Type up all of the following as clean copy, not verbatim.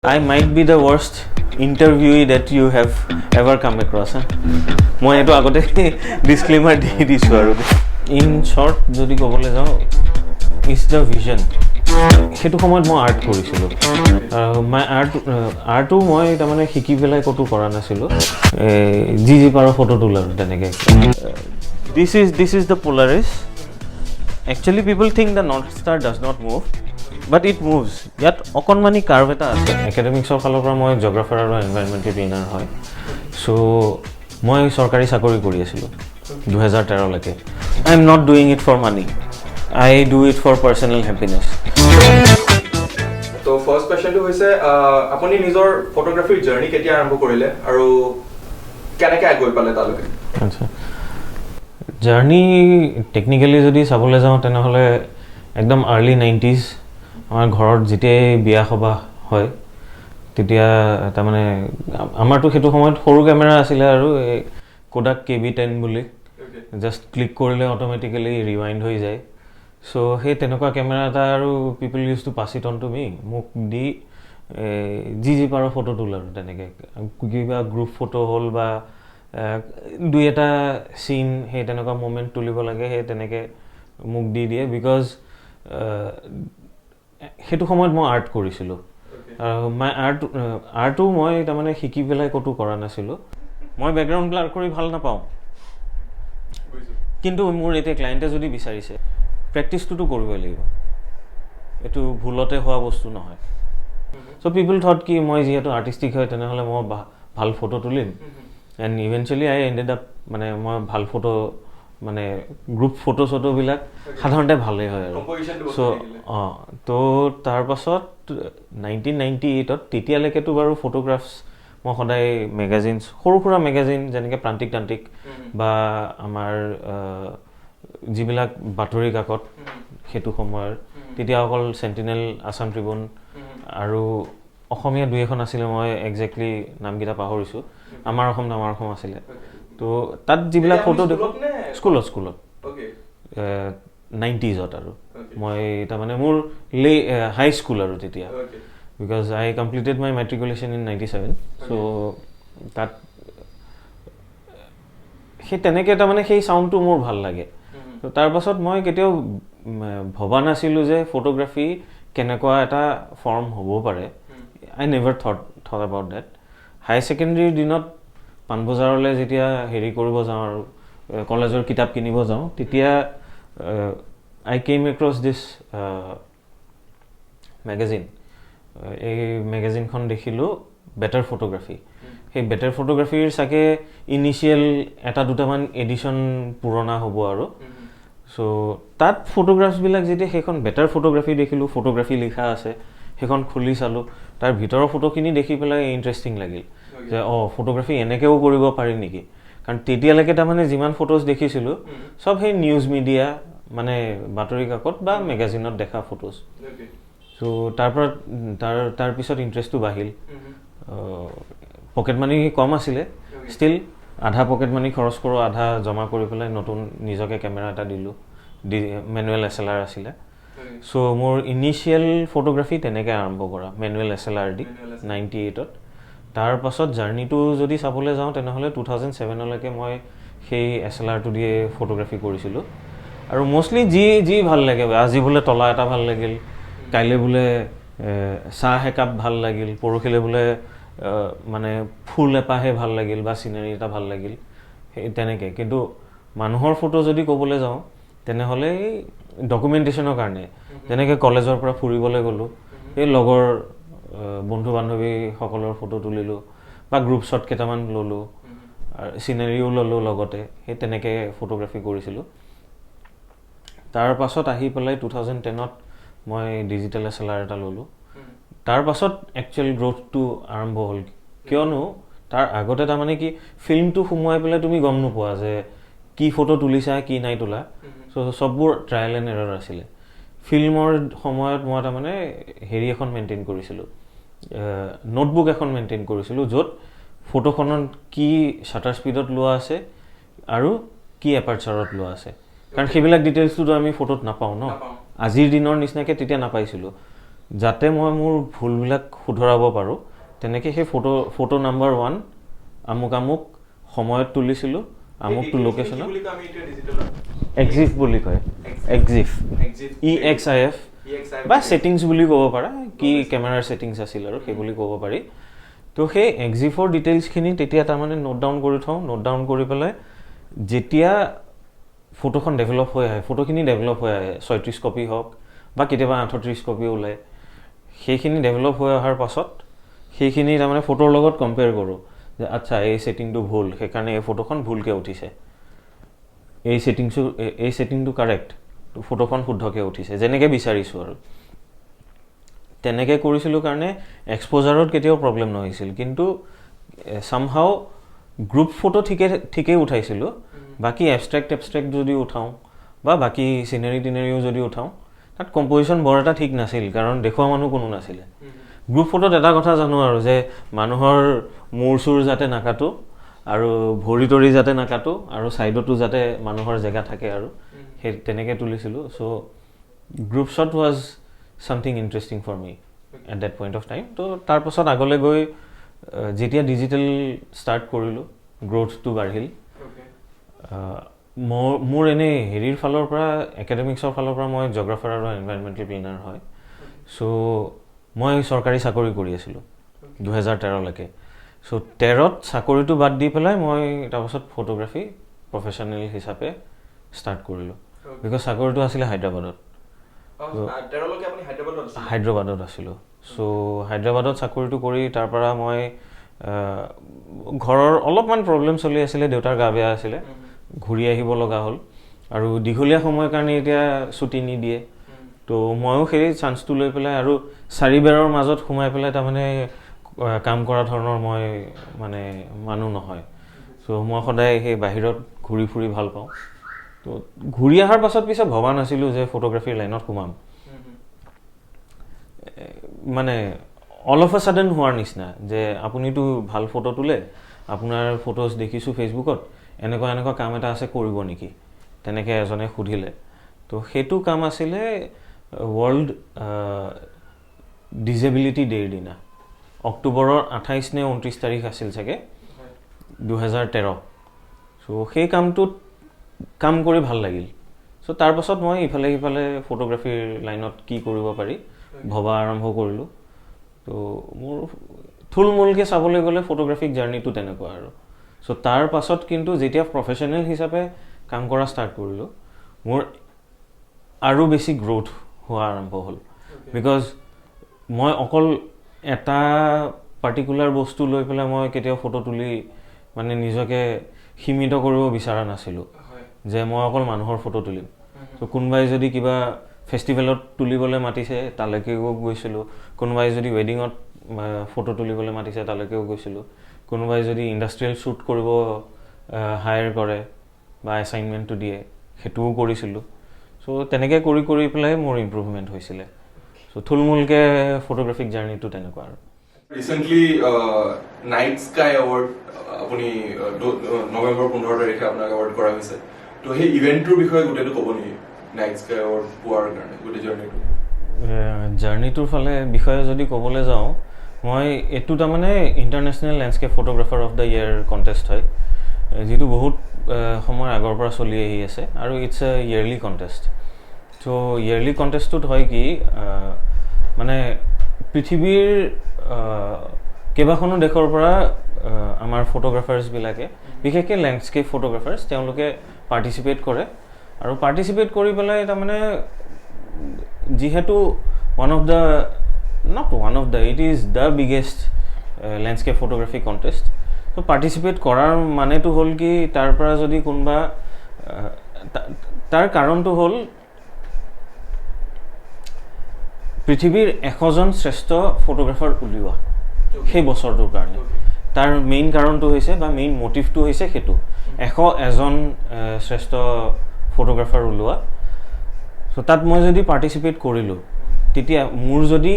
I might be the worst interviewee that you have ever come across. মই এটো আগতে disclaimer দি দিছো আৰু ইন শৰ্ট যদি কবলৈ যাও ইজ দ্য ভিজন হেতু সময়ত মই আৰ্ট কৰিছিলো মই আৰ্টটো মই তাৰমানে শিকি পেলাই কতো কৰা নাছিলো জি পাৰো ফটো তোলা তেনেকে this is the Polaris. Actually people think the North Star does not move, but it moves. Yet okonmani curve eta ase academics or falor pora moi geographer aru environmental trainer hoy. So moi sarkari chakori kori asilo 2013 lake. I am not doing it for money. I do it for personal happiness. So first question to hoise apuni nijor photography journey ketia arambo korile aru keneke agoi pale taloke. Acha journey technically যদি চাবলৈ যাওঁ তেনেহ'লে একদম early 90s আমাৰ ঘৰত যেতিয়া বিয়া সভা হয় তেতিয়া তাৰমানে আমাৰতো সেইটো সময়ত সৰু কেমেৰা আছিলে আৰু কোডাক KB10 বুলি জাষ্ট ক্লিক কৰিলে অটোমেটিক্যালি ৰিৱাইণ্ড হৈ যায় সো সেই তেনেকুৱা কেমেৰা এটা আৰু people use to pass it on to me মোক দি জি পাৰো ফটো তোলা আৰু তেনেকৈ কিবা গ্ৰুপ ফটো হ'ল বা দুই এটা সিন হে তেনেকুৱা মোমেন্ট তুলিব লাগে হে তেনেকে মুক দি দিয়ে বিকজ হেতু সময়ত মই আৰ্ট কৰিছিলো মই আৰ্টটো মই তাৰমানে শিকি পেলাই কতো কৰা নাছিলো মই ব্যাকগ্ৰাউণ্ড ব্লাৰ কৰি ভাল নাপাওঁ কিন্তু মোৰ এতে ক্লায়েন্টে যদি বিচাৰিছে প্ৰেক্টিছটো কৰিব লাগিব এটো ভুলতে হোৱা বস্তু নহয় সো পিপল থট কি মই যেহেতু আৰ্টিস্টিক হয় তেনেহলে মই ভাল ফটো তুলিম and eventually I ended up মানে মই ভাল ফটো মানে গ্ৰুপ ফটো সটো বিলাক সাধাৰণতে ভালে হয় আৰু সো তো তাৰ পাছত 1998 ত তেতিয়ালৈকে তো বাৰু ফটোগ্ৰাফছ মই সদায় ম্যাগাজিনছ সৰু ম্যাগাজিন যেনেকে প্ৰান্তিক বা আমাৰ যিবিলাক বাতৰি কাকত হেতু সময়ৰ তেতিয়া অকল সেন্টিনেল আসাম ট্ৰিবিউন আৰু অসমীয়া দুই এখন আছিল মই এক্স্যাক্টলি নামকিটা পাহৰিছো আমাৰ অসম আছিল তো তাত যিবিলাক ফটো দেখো স্কুলত ওকে 90s ত আৰু মই তা মানে মোৰ হাই স্কুল আৰু তেতিয়া because I completed my matriculation in 97 so that হে তেনেকে তা মানে সেই সাউন্ডটো মোৰ ভাল লাগে তো তাৰ পাছত মই কেতিয়াও ভবা নাছিলো যে ফটোগ্ৰাফি কেনেকুৱা এটা ফৰ্ম হ'ব পাৰে I never thought about that. High secondary dinot পানবজাৰলৈ যেতিয়া হেৰি কৰিব যাওঁ আৰু কলেজৰ কিতাপ কিনিব যাওঁ তেতিয়া I came across this magazine এই ম্যাগাজিনখন দেখিলো বেটাৰ ফটোগ্ৰাফি সেই বেটাৰ ফটোগ্ৰাফিৰ সাকে ইনিশিয়াল এটা দুটামান এডিশন পুৰণা হ'ব আৰু সো তাত ফটোগ্ৰাফছ বিলাক যেতিয়া সেইখন বেটাৰ ফটোগ্ৰাফি দেখিলো ফটোগ্ৰাফি লিখা আছে সেইখন খুলি চালো তাৰ ভিতৰৰ ফটোখিনি দেখি পেলাই ইন্টাৰেষ্টিং লাগিল যে ফটোগ্ৰাফি এনেকেও কৰিব পাৰি নেকি কাৰণ তেতিয়ালৈকে তা মানে যিমান ফটোজ দেখিছিলো সব হে নিউজ মিডিয়া মানে বাতৰি কাকত বা ম্যাগাজিনত দেখা ফটোজ সো তাৰ পিছত ইন্টাৰেষ্টটো বাঢ়িল পকেট মানি কম আছিল ষ্টিল আধা পকেট মানি খৰচ কৰো আধা জমা কৰি পেলাই নতুন নিজকে কেমেৰা এটা দিলো ম্যানুৱেল SLR আছিল সো মোৰ ইনিশিয়াল ফটোগ্ৰাফি তেনেকৈ আৰম্ভ কৰা ম্যানুৱেল SLR দি 98 ত তাৰ পাছত জাৰ্নিটো যদি চাবলৈ যাওঁ তেনেহলে 2007 লৈকে মই সেই SLR টো দিয়ে ফটোগ্ৰাফি কৰিছিলো আৰু মোস্টলি জি ভাল লাগে আজি বুলে তলা এটা ভাল লাগিল কাইলে বুলে চাহ একাপ ভাল লাগিল পৰখিলে বুলে মানে ফুল এপাহে ভাল লাগিল বা সিনাৰি এটা ভাল লাগিল তেনেকে কিন্তু মানুহৰ ফটো যদি কবলৈ যাওঁ তেনেহলে ডকুমেন্টেশনৰ কাৰণে যেনেকৈ কলেজৰ পৰা ফুৰিবলৈ গলো এই লগৰ বন্ধু বান্ধৱী সকলৰ ফটো তুলিলো বা গ্ৰুপ শ্বট কেটামান ললো আৰু সিনাৰিও ললো লগতে সেই তেনেকৈ ফটোগ্ৰাফি কৰিছিলো তাৰ পাছত আহি পেলাই 2010 ত মই ডিজিটেল SLR এটা ললো তাৰ পাছত একচুয়াল গ্ৰোথটো আৰম্ভ হ'ল কিয়নো তাৰ আগতে তা মানে কি ফিল্মটো সুমুৱাই পেলাই তুমি গম নোপোৱা যে কি ফটো তুলিছা কি নাই তোলা সো সববোৰ ট্ৰায়াল এণ্ড এৰৰ আছিল ফিল্মৰ সময়ত মই তা মানে হেৰি এখন মেইনটেইন কৰিছিলো নোটবুক এখন মেইনটেইন কৰিছিলো যত ফটোখনত কি শাটাৰ স্পিডত লোৱা আছে আৰু কি এপাৰচাৰত লোৱা আছে কাৰণ সেইবিলাক ডিটেইলছটো আমি ফটোত নাপাও ন আজিৰ দিনৰ নিচিনাকে তেতিয়া নাপাইছিলো যাতে মই মোৰ ভুলবিলাক শুধৰাব পাৰোঁ তেনেকৈ সেই ফটো নাম্বাৰ 1 আমুক আমুক সময়ত তুলিছিলোঁ আমুকটো লোকেশ্যনত এক্সিফ বুলি কয় এক্সিফ EXIF বা ছেটিংছ বুলি ক'ব পাৰা কি কেমেৰাৰ ছেটিংছ আছিল আৰু সেই বুলি ক'ব পাৰি তো সেই এক্সিফৰ ডিটেইলছখিনি তেতিয়া তাৰমানে নোট ডাউন কৰি থওঁ নোট ডাউন কৰি পেলাই যেতিয়া ফটোখন ডেভেলপ হৈ আহে ফটোখিনি ডেভেলপ হৈ আহে 36 কপি হওক বা কেতিয়াবা 38 কপি ওলায় সেইখিনি ডেভেলপ হৈ অহাৰ পাছত সেইখিনি তাৰমানে ফটোৰ লগত কম্পেয়াৰ কৰোঁ যে আচ্ছা এই ছেটিংটো ভুল সেইকাৰণে এই ফটোখন ভুলকৈ উঠিছে এই ছেটিংটো কাৰেক্ট ফটোখন শুদ্ধকৈ উঠিছে যেনেকৈ বিচাৰিছোঁ আৰু তেনেকৈ কৰিছিলোঁ কাৰণে এক্সপ'জাৰত কেতিয়াও প্ৰব্লেম নহৈছিল কিন্তু চামহাও গ্ৰুপ ফটো ঠিকেই উঠাইছিলোঁ বাকী এবষ্ট্ৰেক্ট যদি উঠাওঁ বা বাকী চিনেৰিও যদি উঠাওঁ তাত কম্প'জিশ্যন বৰ এটা ঠিক নাছিল কাৰণ দেখুওৱা মানুহ কোনো নাছিলে গ্ৰুপ ফটোত এটা কথা জানো আৰু যে মানুহৰ মূৰ চুৰ যাতে নাকাটো আৰু ভৰি তৰি যাতে নাকাটো আৰু ছাইডতো যাতে মানুহৰ জেগা থাকে আৰু সেই তেনেকৈ তুলিছিলোঁ so' group shot was something interesting for me at that point of time তো তাৰপাছত আগলৈ গৈ যেতিয়া ডিজিটেল ষ্টাৰ্ট কৰিলোঁ গ্ৰ'থটো বাঢ়িল মোৰ এনেই হেৰিৰ ফালৰ পৰা একাডেমিক্সৰ ফালৰ পৰা মই জিঅ'গ্ৰাফাৰ আৰু এনভাইৰনমেণ্টেল প্লেনাৰ হয় চ' মই চৰকাৰী চাকৰি কৰি আছিলোঁ 2013লৈকে চ' 13ত চাকৰিটো বাদ দি পেলাই মই তাৰপাছত ফটোগ্ৰাফী প্ৰফেশ্যনেল হিচাপে ষ্টাৰ্ট কৰিলোঁ বিকজ চাকৰিটো আছিলে হায়দৰাবাদত হায়দৰাবাদত আছিলোঁ চ' হায়দৰাবাদত চাকৰিটো কৰি তাৰ পৰা মই ঘৰৰ অলপমান প্ৰব্লেম চলি আছিলে দেউতাৰ গা বেয়া আছিলে ঘূৰি আহিব লগা হ'ল আৰু দীঘলীয়া সময়ৰ কাৰণে এতিয়া ছুটি নিদিয়ে তো ময়ো সেই চান্সটো লৈ পেলাই আৰু চাৰিবেৰৰ মাজত সোমাই পেলাই তাৰমানে কাম কৰা ধৰণৰ মই মানে মানুহ নহয় চ' মই সদায় সেই বাহিৰত ঘূৰি ফুৰি ভাল পাওঁ তো ঘূৰি অহাৰ পাছত পিছে ভবা নাছিলোঁ যে ফটোগ্ৰাফীৰ লাইনত সোমাম মানে অল অফ আ ছাডেন হোৱাৰ নিচিনা যে আপুনিতো ভাল ফটো তোলে আপোনাৰ ফটোজ দেখিছোঁ ফেচবুকত এনেকুৱা কাম এটা আছে কৰিব নেকি তেনেকৈ এজনে সুধিলে তো সেইটো কাম আছিলে ৱৰ্ল্ড ডিজেবিলিটি ডে'ৰ দিনা অক্টোবৰৰ 28 নে 29 তাৰিখ আছিল চাগে 2013 চ' সেই কামটোত কাম কৰি ভাল লাগিল চ' তাৰপাছত মই ইফালে সিফালে ফটোগ্ৰাফীৰ লাইনত কি কৰিব পাৰি ভবা আৰম্ভ কৰিলোঁ তো মোৰ থুলমূলকৈ চাবলৈ গ'লে ফটোগ্ৰাফিক জাৰ্ণিটো তেনেকুৱা আৰু চ' তাৰ পাছত কিন্তু যেতিয়া প্ৰফেশ্যনেল হিচাপে কাম কৰা ষ্টাৰ্ট কৰিলোঁ মোৰ আৰু বেছি গ্ৰ'থ হোৱা আৰম্ভ হ'ল বিকজ মই অকল এটা পাৰ্টিকুলাৰ বস্তু লৈ পেলাই মই কেতিয়াও ফটো তুলি মানে নিজকে সীমিত কৰিব বিচৰা নাছিলোঁ যে মই অকল মানুহৰ ফটো তুলিম তো কোনোবাই যদি কিবা ফেষ্টিভেলত তুলিবলৈ মাতিছে তালৈকেও গৈছিলোঁ কোনোবাই যদি ৱেডিঙত ফটো তুলিবলৈ মাতিছে তালৈকেও গৈছিলোঁ কোনোবাই যদি ইণ্ডাষ্ট্ৰিয়েল শ্বুট কৰিব হায়াৰ কৰে বা এছাইনমেণ্টটো দিয়ে সেইটোও কৰিছিলোঁ চ' তেনেকৈ কৰি পেলাই মোৰ ইম্প্ৰুভমেণ্ট হৈছিলে চ' থুলমূলকৈ ফটোগ্ৰাফিক জাৰ্ণিটো তেনেকুৱা আৰু ৰিচেণ্টলি নাইট স্কাই এৱাৰ্ড আপুনি নৱেম্বৰ 15 তাৰিখে আপোনাক এৱাৰ্ড কৰা হৈছে তো সেই ইভেণ্টটোৰ বিষয়ে গোটেইটো ক'ব নেকি নাইট স্কাই এৱাৰ্ড পোৱাৰ কাৰণে গোটেই জাৰ্ণিটোৰ বিষয়ে যদি ক'বলৈ যাওঁ মই এইটো তাৰমানে international landscape photographer of the year contest হয় যিটো বহুত সময়ৰ আগৰ পৰা চলি আহি আছে আৰু it's a yearly contest so' yearly কণ্টেষ্টটোত হয় কি মানে পৃথিৱীৰ কেইবাখনো দেশৰ পৰা আমাৰ ফটোগ্ৰাফাৰ্ছবিলাকে বিশেষকৈ লেণ্ডস্কেপ ফটোগ্ৰাফাৰ্ছ তেওঁলোকে পাৰ্টিচিপেট কৰে আৰু পাৰ্টিচিপেট কৰি পেলাই তাৰমানে যিহেতু it is the biggest landscape photography contest to' participate কৰাৰ মানেটো হ'ল কি তাৰ পৰা যদি কোনোবা তাৰ কাৰণটো হ'ল পৃথিৱীৰ 100জন শ্ৰেষ্ঠ ফটোগ্ৰাফাৰ উলিওৱা সেই বছৰটোৰ কাৰণে তাৰ মেইন কাৰণটো হৈছে বা মেইন মটিভটো হৈছে সেইটো 101জন শ্ৰেষ্ঠ ফটোগ্ৰাফাৰ ওলোৱা চ' তাত মই যদি পাৰ্টিচিপেট কৰিলোঁ তেতিয়া মোৰ যদি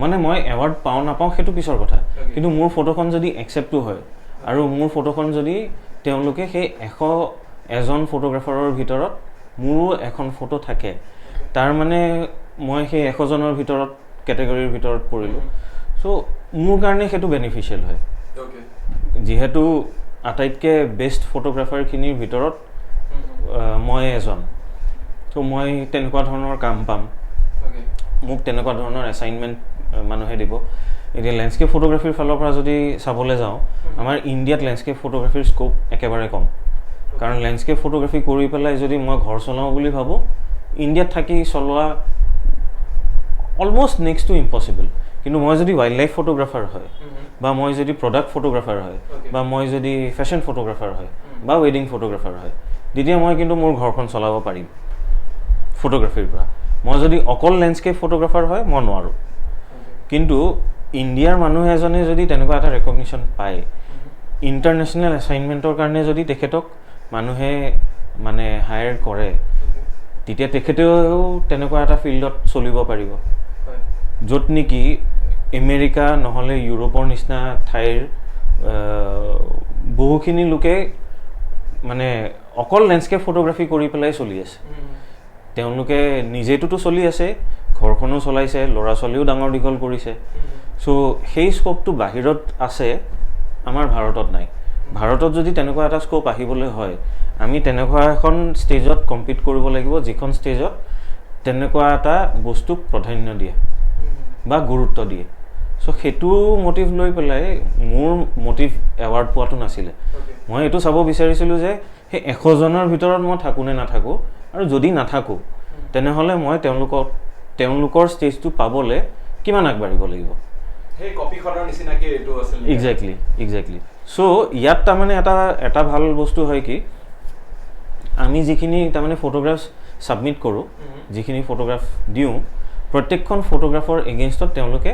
মানে মই এৱাৰ্ড পাওঁ নাপাওঁ সেইটো পিছৰ কথা কিন্তু মোৰ ফটোখন যদি একচেপ্টো হয় আৰু মোৰ ফটোখন যদি তেওঁলোকে সেই 101জন ফটোগ্ৰাফাৰৰ ভিতৰত মোৰো এখন ফটো থাকে তাৰ মানে মই সেই 100জনৰ ভিতৰত কেটেগৰীৰ ভিতৰত পৰিলোঁ চ' মোৰ কাৰণে সেইটো বেনিফিচিয়েল হয় যিহেতু আটাইতকৈ বেষ্ট ফটোগ্ৰাফাৰখিনিৰ ভিতৰত মই এজন চ' মই তেনেকুৱা ধৰণৰ কাম পাম মোক তেনেকুৱা ধৰণৰ এছাইনমেণ্ট মানুহে দিব এতিয়া লেণ্ডস্কেপ ফটোগ্ৰাফীৰ ফালৰ পৰা যদি চাবলৈ যাওঁ আমাৰ ইণ্ডিয়াত লেণ্ডস্কেপ ফটোগ্ৰাফীৰ স্ক'প একেবাৰে কম কাৰণ লেণ্ডস্কেপ ফটোগ্ৰাফী কৰি পেলাই যদি মই ঘৰ চলাওঁ বুলি ভাবোঁ ইণ্ডিয়াত থাকি চলোৱা অলমষ্ট নেক্সট টু ইম্পচিবল কিন্তু মই যদি ৱাইল্ড লাইফ ফটোগ্ৰাফাৰ হয় বা মই যদি প্ৰডাক্ট ফটোগ্ৰাফাৰ হয় বা মই যদি ফেশ্বন ফটোগ্ৰাফাৰ হয় বা ৱেডিং ফটোগ্ৰাফাৰ হয় তেতিয়া মই কিন্তু মোৰ ঘৰখন চলাব পাৰিম ফটোগ্ৰাফীৰ পৰা মই যদি অকল লেণ্ডস্কেপ ফটোগ্ৰাফাৰ হয় মই নোৱাৰোঁ কিন্তু ইণ্ডিয়াৰ মানুহ এজনে যদি তেনেকুৱা এটা ৰেকগনিশ্যন পায় ইণ্টাৰনেশ্যনেল এছাইনমেণ্টৰ কাৰণে যদি তেখেতক মানুহে মানে হায়াৰ কৰে তেতিয়া তেখেতেও তেনেকুৱা এটা ফিল্ডত চলিব পাৰিব য'ত নেকি আমেৰিকা নহ'লে ইউৰোপৰ নিচিনা ঠাইৰ বহুখিনি লোকে মানে অকল লেণ্ডস্কেপ ফটোগ্ৰাফী কৰি পেলাই চলি আছে তেওঁলোকে নিজেইটোতো চলি আছে ঘৰখনো চলাইছে ল'ৰা ছোৱালীও ডাঙৰ দীঘল কৰিছে চ' সেই স্ক'পটো বাহিৰত আছে আমাৰ ভাৰতত নাই ভাৰতত যদি তেনেকুৱা এটা স্ক'প আহিবলৈ হয় আমি তেনেকুৱা এখন ষ্টেজত কম্পিট কৰিব লাগিব যিখন ষ্টেজত তেনেকুৱা এটা বস্তুক প্ৰাধান্য দিয়ে বা গুৰুত্ব দিয়ে চ' সেইটো মটিভ লৈ পেলাই মোৰ মটিভ এৱাৰ্ড পোৱাটো নাছিলে মই এইটো চাব বিচাৰিছিলোঁ যে সেই 100জনৰ ভিতৰত মই থাকোঁ নে নাথাকোঁ আৰু যদি নাথাকোঁ তেনেহ'লে মই তেওঁলোকৰ ষ্টেজটো পাবলৈ কিমান আগবাঢ়িব লাগিব এক্সেক্টলি চ' ইয়াত তাৰমানে এটা ভাল বস্তু হয় কি আমি যিখিনি তাৰমানে ফটোগ্ৰাফছ ছাবমিট কৰোঁ যিখিনি ফটোগ্ৰাফ দিওঁ প্ৰত্যেকখন ফটোগ্ৰাফৰ এগেইনষ্টত তেওঁলোকে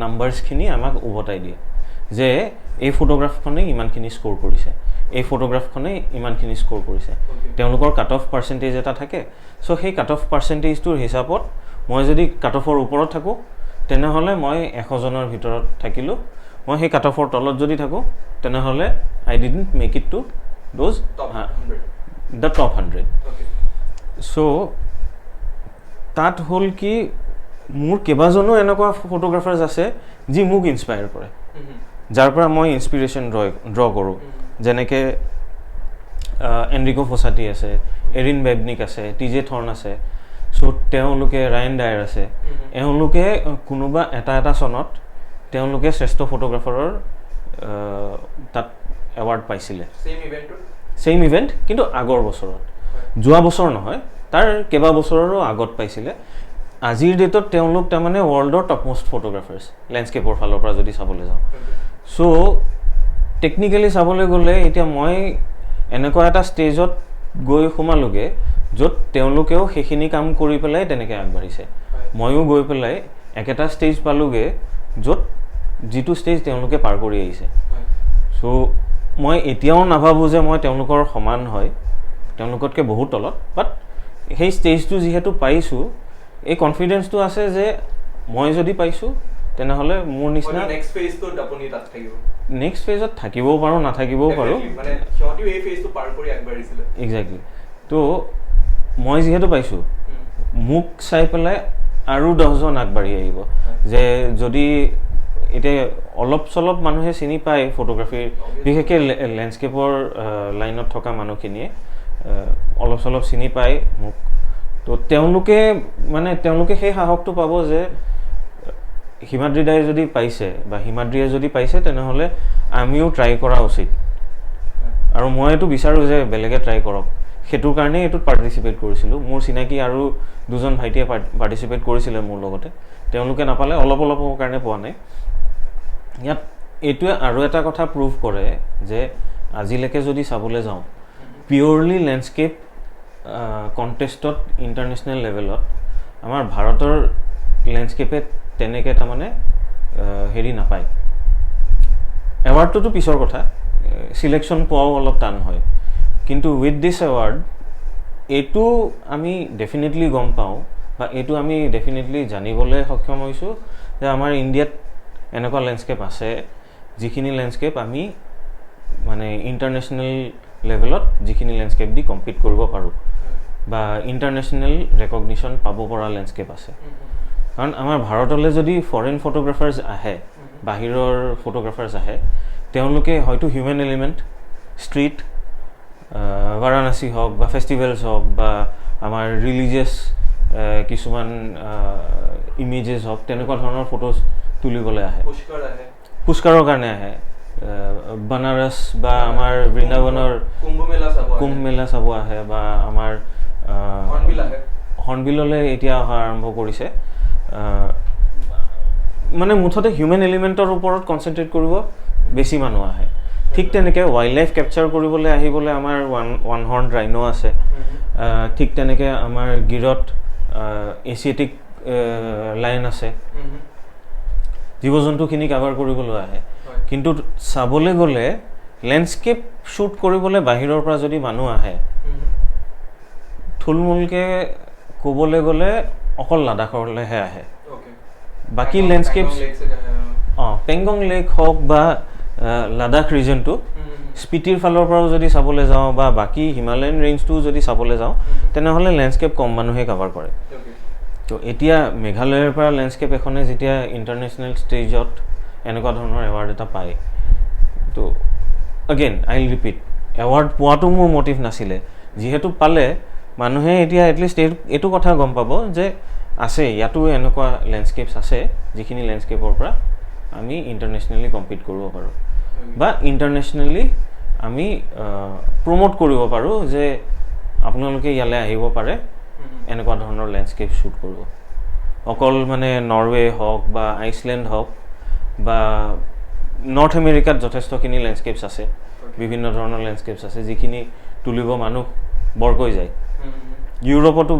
নাম্বাৰ্ছখিনি আমাক উভতাই দিয়ে যে এই ফটোগ্ৰাফখনে ইমানখিনি স্ক'ৰ কৰিছে এই ফটোগ্ৰাফখনে ইমানখিনি স্ক'ৰ কৰিছে তেওঁলোকৰ কাট অফ পাৰ্চেণ্টেজ এটা থাকে চ' সেই কাট অফ পাৰ্চেণ্টেজটোৰ হিচাপত মই যদি কাট অফৰ ওপৰত থাকোঁ তেনেহ'লে মই 100জনৰ ভিতৰত থাকিলোঁ মই সেই কাট অফৰ তলত যদি থাকোঁ তেনেহ'লে I didn't make it to those the top 100 so' তাত হ'ল কি মোৰ কেইবাজনো এনেকুৱা ফটোগ্ৰাফাৰ্ছ আছে যি মোক ইনস্পায়াৰ কৰে যাৰ পৰা মই ইনস্পিৰেশ্যন ড্ৰ কৰোঁ যেনেকৈ এনৰিকো ফচাটি আছে এৰিন বেবনিক আছে টিজে থৰ্ন আছে চ' তেওঁলোকে ৰায়ন ডায়াৰ আছে এওঁলোকে কোনোবা এটা চনত তেওঁলোকে শ্ৰেষ্ঠ ফটোগ্ৰাফাৰৰ তাত এৱাৰ্ড পাইছিলে ছেইম ইভেণ্ট কিন্তু আগৰ বছৰত যোৱা বছৰ নহয় তাৰ কেইবা বছৰৰো আগত পাইছিলে আজিৰ ডেটত তেওঁলোক তাৰমানে ৱৰ্ল্ডৰ টপমষ্ট ফটোগ্ৰাফাৰ্ছ লেণ্ডস্কেপৰ ফালৰ পৰা যদি চাবলৈ যাওঁ চ' টেকনিকেলি চাবলৈ গ'লে এতিয়া মই এনেকুৱা এটা ষ্টেজত গৈ সোমালোগৈ য'ত তেওঁলোকেও সেইখিনি কাম কৰি পেলাই তেনেকৈ আগবাঢ়িছে ময়ো গৈ পেলাই একেটা ষ্টেজ পালোগৈ য'ত যিটো ষ্টেজ তেওঁলোকে পাৰ কৰি আহিছে চ' মই এতিয়াও নাভাবোঁ যে মই তেওঁলোকৰ সমান হয় তেওঁলোকতকৈ বহুত তলত বাট সেই ষ্টেজটো যিহেতু পাইছোঁ এই কনফিডেন্সটো আছে যে মই যদি পাইছোঁ তেনেহ'লে মোৰ নিচিনা নেক্সট ফেজত থাকিবও পাৰোঁ নাথাকিবও পাৰোঁ এক্সেক্টলি তো মই যিহেতু পাইছোঁ মোক চাই পেলাই আৰু 10জন আগবাঢ়ি আহিব যে যদি এতিয়া অলপ চলপ মানুহে চিনি পায় ফটোগ্ৰাফীৰ বিশেষকৈ লেণ্ডস্কেপৰ লাইনত থকা মানুহখিনিয়ে অলপ চলপ চিনি পায় মোক তো তেওঁলোকে সেই সাহসটো পাব যে হিমাদ্ৰী দাই যদি পাইছে বা হিমাদ্ৰীয়ে যদি পাইছে তেনেহ'লে আমিও ট্ৰাই কৰা উচিত আৰু মই এইটো বিচাৰোঁ যে বেলেগে ট্ৰাই কৰক সেইটোৰ কাৰণেই এইটোত পাৰ্টিচিপেট কৰিছিলোঁ মোৰ চিনাকি আৰু 2জন ভাইটিয়ে পাৰ্টিচিপেট কৰিছিলে মোৰ লগতে তেওঁলোকে নাপালে অলপৰ কাৰণে পোৱা নাই ইয়াত এইটোৱে আৰু এটা কথা প্ৰুভ কৰে যে আজিলৈকে যদি চাবলৈ যাওঁ পিয়'ৰলি লেণ্ডস্কেপ কণ্টেষ্টত ইণ্টাৰনেশ্যনেল লেভেলত আমাৰ ভাৰতৰ লেণ্ডস্কেপে তেনেকৈ তাৰমানে হেৰি নাপায় এৱাৰ্ডটোতো পিছৰ কথা চিলেকশ্যন পোৱাও অলপ টান হয় কিন্তু উইথ দিছ এৱাৰ্ড এইটো আমি ডেফিনেটলি গম পাওঁ বা এইটো আমি ডেফিনেটলি জানিবলৈ সক্ষম হৈছোঁ যে আমাৰ ইণ্ডিয়াত এনেকুৱা লেণ্ডস্কেপ আছে যিখিনি লেণ্ডস্কেপ আমি মানে ইণ্টাৰনেশ্যনেল লেভেলত যিখিনি লেণ্ডস্কেপ দি কম্পিট কৰিব পাৰোঁ বা ইণ্টাৰনেশ্যনেল ৰেকগনিশ্যন পাব পৰা লেণ্ডস্কেপ আছে কাৰণ আমাৰ ভাৰতলৈ যদি ফৰেন ফটোগ্ৰাফাৰ্ছ আহে বাহিৰৰ ফটোগ্ৰাফাৰ্ছ আহে তেওঁলোকে হয়তো হিউমেন এলিমেণ্ট ষ্ট্ৰীট বাৰাণসী হওক বা ফেষ্টিভেলছ হওক বা আমাৰ ৰিলিজিয়াছ কিছুমান ইমেজেছ হওক তেনেকুৱা ধৰণৰ ফটোজ তুলিবলৈ আহে পুষ্কাৰৰ কাৰণে আহে বনাৰস বা আমাৰ বৃন্দাবনৰ কুম্ভ মেলা চাব আহে বা আমাৰ হৰ্ণবিললৈ এতিয়া অহা আৰম্ভ কৰিছে মানে মুঠতে হিউমেন এলিমেণ্টৰ ওপৰত কনচেনট্ৰেট কৰিব বেছি মানুহ আহে ঠিক তেনেকৈ ৱাইল্ড লাইফ কেপচাৰ কৰিবলৈ আহিবলৈ আমাৰ ওৱান হৰ্ণ ৰাইনো আছে ঠিক তেনেকৈ আমাৰ গিৰত এছিয়েটিক লাইন আছে জীৱ জন্তুখিনি কাভাৰ কৰিবলৈ আহে কিন্তু চাবলৈ গ'লে লেণ্ডস্কেপ শ্বুট কৰিবলৈ বাহিৰৰ পৰা যদি মানুহ আহে থুলমূলকৈ ক'বলৈ গ'লে অকল লাডাখলৈহে আহে বাকী লেণ্ডস্কেপ পেংগং লেক হওক বা লাডাখ ৰিজনটো স্পিটিৰ ফালৰ পৰাও যদি চাবলৈ যাওঁ বা বাকী হিমালয়ান ৰেঞ্জটোও যদি চাবলৈ যাওঁ তেনেহ'লে লেণ্ডস্কেপ কম মানুহে কাভাৰ কৰে তো এতিয়া মেঘালয়ৰ পৰা লেণ্ডস্কেপ এখনে যেতিয়া ইণ্টাৰনেশ্যনেল ষ্টেজত এনেকুৱা ধৰণৰ এৱাৰ্ড এটা পায় তো again I will repeat award পোৱাটো মোৰ মটিভ নাছিলে যিহেতু পালে মানুহে এতিয়া এটলিষ্ট এইটো কথা গম পাব যে আছে ইয়াতো এনেকুৱা লেণ্ডস্কেপছ আছে যিখিনি লেণ্ডস্কেপৰ পৰা আমি ইণ্টাৰনেশ্যনেলি কম্পিট কৰিব পাৰোঁ বা ইণ্টাৰনেশ্যনেলি আমি প্ৰমোট কৰিব পাৰোঁ যে আপোনালোকে ইয়ালৈ আহিব পাৰে এনেকুৱা ধৰণৰ লেণ্ডস্কেপ শ্বুট কৰিব অকল মানে নৰৱে হওক বা আইচলেণ্ড হওক বা নৰ্থ আমেৰিকাত যথেষ্টখিনি লেণ্ডস্কেপছ আছে বিভিন্ন ধৰণৰ লেণ্ডস্কেপছ আছে যিখিনি তুলিব মানুহ বৰকৈ যায় ইউৰোপতো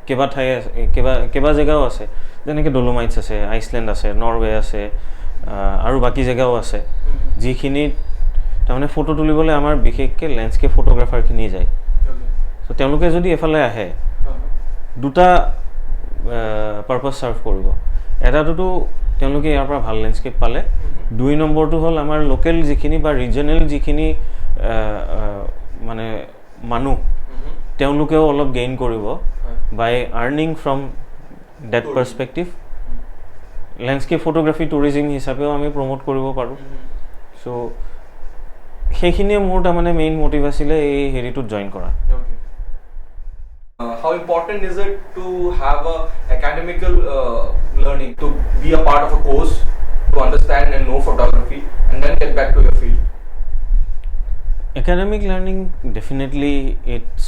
কেইবা ঠাই আছে কেইবা জেগাও আছে যেনেকৈ ডলোমাইটছ আছে আইচলেণ্ড আছে নৰৱে আছে আৰু বাকী জেগাও আছে যিখিনিত তাৰমানে ফটো তুলিবলৈ আমাৰ বিশেষকৈ লেণ্ডস্কেপ ফটোগ্ৰাফাৰখিনি যায় চ' তেওঁলোকে যদি এফালে আহে দুটা পাৰ্পাছ ছাৰ্ভ কৰিব এটাটোতো তেওঁলোকে ইয়াৰ পৰা ভাল লেণ্ডস্কেপ পালে 2 নম্বৰটো হ'ল আমাৰ লোকেল যিখিনি বা ৰিজনেল যিখিনি মানে মানুহ তেওঁলোকেও অলপ গেইন কৰিব by earning from that perspective landscape photography tourism হিচাপেও আমি প্ৰমোট কৰিব পাৰোঁ চ' সেইখিনিয়ে মোৰ তাৰমানে মেইন মটিভ আছিলে এই হেৰিটোত জইন কৰা How important is it to have a academical learning to be a part of a course to understand and know photography and then get back to your field? Academic learning definitely it's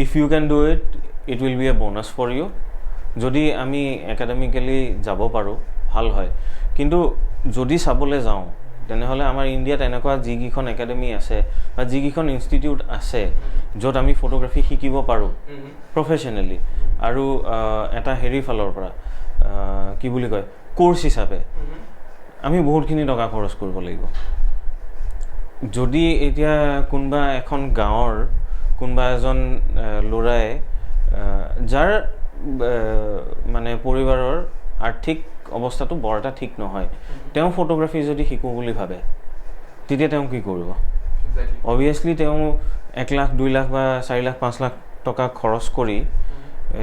if you can do it, it will be a bonus for you. যদি আমি academically যাব পাৰোঁ ভাল হয় কিন্তু যদি চাবলৈ যাওঁ তেনেহ'লে আমাৰ ইণ্ডিয়াত এনেকুৱা যিকেইখন একাডেমি আছে বা যিকেইখন ইনষ্টিটিউট আছে য'ত আমি ফটোগ্ৰাফী শিকিব পাৰোঁ প্ৰফেশ্যনেলি আৰু এটা হেৰি ফালৰ পৰা কি বুলি কয় কোৰ্চ হিচাপে আমি বহুতখিনি টকা খৰচ কৰিব লাগিব যদি এতিয়া কোনোবা এখন গাঁৱৰ কোনোবা এজন ল'ৰাই যাৰ মানে পৰিবাৰৰ আৰ্থিক অৱস্থাটো বৰ এটা ঠিক নহয় তেওঁ ফটোগ্ৰাফী যদি শিকোঁ বুলি ভাবে তেতিয়া তেওঁ কি কৰিব অবভিয়াছলি তেওঁ 1 লাখ 2 লাখ বা 4 লাখ 5 লাখ টকা খৰচ কৰি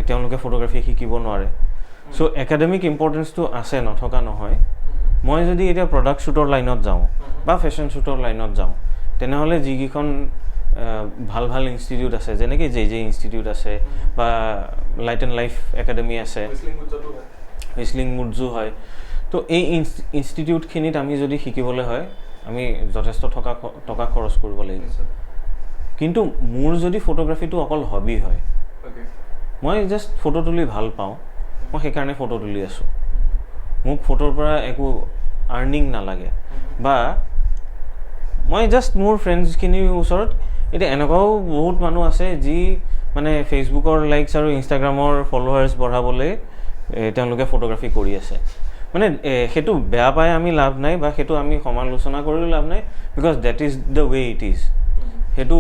তেওঁলোকে ফটোগ্ৰাফী শিকিব নোৱাৰে চ' একাডেমিক ইম্পৰ্টেঞ্চটো আছে নথকা নহয় মই যদি এতিয়া প্ৰডাক্ট শ্বুটৰ লাইনত যাওঁ বা ফেশ্বন শ্বুটৰ লাইনত যাওঁ তেনেহ'লে যিকেইখন ভাল ভাল ইনষ্টিটিউট আছে যেনেকৈ জে ইনষ্টিটিউট আছে বা লাইট এণ্ড লাইফ একাডেমি আছে হুইচলিং মুডজু হয় তো এই ইনষ্টিটিউটখিনিত আমি যদি শিকিবলৈ হয় আমি যথেষ্ট টকা খৰচ কৰিব লাগিব কিন্তু মোৰ যদি ফটোগ্ৰাফীটো অকল হবি হয় মই জাষ্ট ফটো তুলি ভাল পাওঁ মই সেইকাৰণে ফটো তুলি আছোঁ মোক ফটোৰ পৰা একো আৰ্নিং নালাগে বা মই জাষ্ট মোৰ ফ্ৰেণ্ডছখিনিৰ ওচৰত এতিয়া এনেকুৱাও বহুত মানুহ আছে যি মানে ফেচবুকৰ লাইকছ আৰু ইনষ্টাগ্ৰামৰ ফলোৱাৰ্ছ বঢ়াবলৈ তেওঁলোকে ফটোগ্ৰাফী কৰি আছে মানে সেইটো বেয়া পাই আমি লাভ নাই বা সেইটো আমি সমালোচনা কৰিও লাভ নাই because that is the way it is সেইটো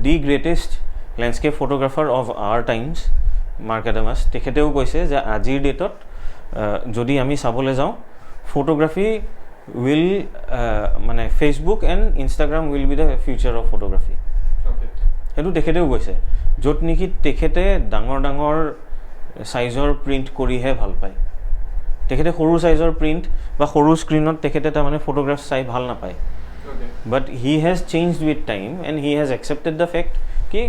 the greatest landscape photographer of our times Mark Adams তেখেতেও কৈছে যে আজিৰ ডেটত যদি আমি চাবলৈ যাওঁ ফটোগ্ৰাফী উইল মানে Facebook and Instagram will be the future of photography সেইটো তেখেতেও কৈছে য'ত নেকি তেখেতে ডাঙৰ ডাঙৰ সাইজৰ প্ৰিণ্ট কৰিহে ভাল পায় তেখেতে সৰু সাইজৰ প্ৰিণ্ট বা সৰু স্ক্ৰিনত তেখেতে তাৰমানে ফটোগ্ৰাফ চাই ভাল নাপায় but he has changed with time and he has accepted the fact ki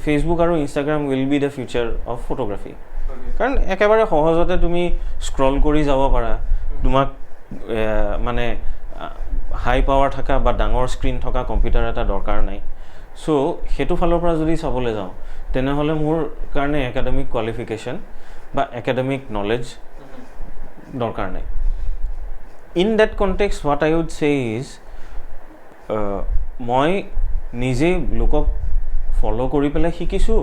Facebook আৰু Instagram will be the future of photography কাৰণ একেবাৰে সহজতে তুমি স্ক্ৰল কৰি যাব পাৰা তোমাক মানে হাই পাৱাৰ থকা বা ডাঙৰ স্ক্ৰিন থকা কম্পিউটাৰ এটা দৰকাৰ নাই সো হেতু ফালৰ পৰা যদি চাবলৈ যাওঁ তেনেহলে মোৰ কাৰণে একাডেমিক কোৱালিফিকেশন বা একাডেমিক নলেজ দৰকাৰ নাই in that context what I would say is মই নিজে লোকক ফলো কৰি পেলাই শিকিছো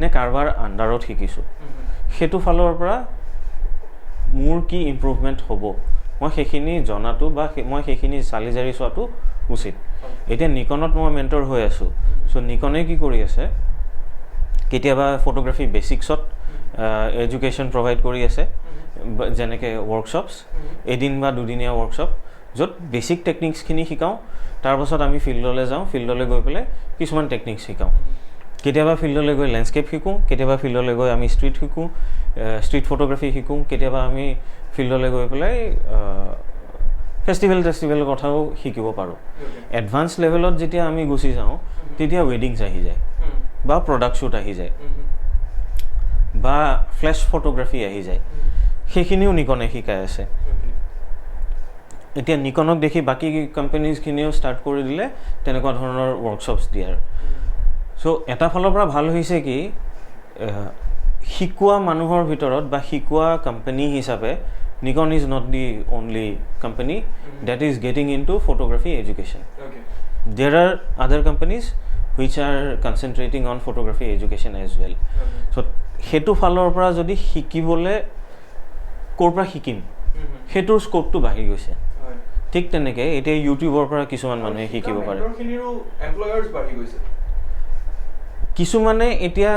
নে কাৰবাৰ আন্ডাৰত শিকিছো হেতু ফালৰ পৰা মোৰ কি ইমপ্ৰুভমেন্ট হ'ব মই হেখিনি জনাটো বা মই হেখিনি চালি জাৰি চোৱাটো উচিত এতিয়া নিকনত মই মেন্টৰ হৈ আছো সো নিকনে কি কৰি আছে কেতিয়াবা ফটোগ্ৰাফি বেসিক্সত এডুকেশন প্ৰভাইড কৰি আছে যেনেকে ওয়াৰ্কশপস এদিন বা দুদিনীয়া ওয়াৰ্কশপ যত বেসিক টেকনিক্স খিনি শিকাও তাৰ পাছত আমি ফিল্ডলৈ যাওঁ ফিল্ডলৈ গৈ পেলাই কিছুমান টেকনিক্স শিকাও কেতিয়াবা ফিল্ডলৈ গৈ ল্যান্ডস্কেপ শিকো কেতিয়াবা ফিল্ডলৈ গৈ আমি স্ট্ৰীট শিকো স্ট্ৰীট ফটোগ্ৰাফি শিকো কেতিয়াবা আমি ফিল্ডলৈ গৈ পেলাই ফেষ্টিভেল কথাও শিকিব পাৰো এডভান্স লেভেলত যেতিয়া আমি গুছি যাওঁ তেতিয়া ওয়েডিংছ আহি যায় বা প্ৰডাক্ট শুট আহি যায় বা ফ্ল্যাশ ফটোগ্ৰাফি আহি যায় হেখিনিও নিকনে শিকাই আছে এতিয়া নিকনক দেখি বাকি কোম্পানিজ খিনিও স্টার্ট কৰি দিলে তেনেকুৱা ধৰণৰ ওয়াৰ্কশপস দিয়াৰ সো এটা ফালৰ পৰা ভাল হৈছে কি শিকোৱা মানুহৰ ভিতৰত বা শিকোৱা কোম্পানি হিচাপে Nikon is not the only company that is getting into photography education. There are other companies which are concentrating on photography education as well. So hetu falor pora jodi hikibole korpra hikim hetur scope to bahi goise ঠিক তেনেকে এটা ইউটিউবৰ পৰা কিছুমান মানুহে শিকিব পাৰে মেন্টৰখিনিৰো এমপ্লয়াৰ্স বাঢ়ি গৈছে কিছুমানে এতিয়া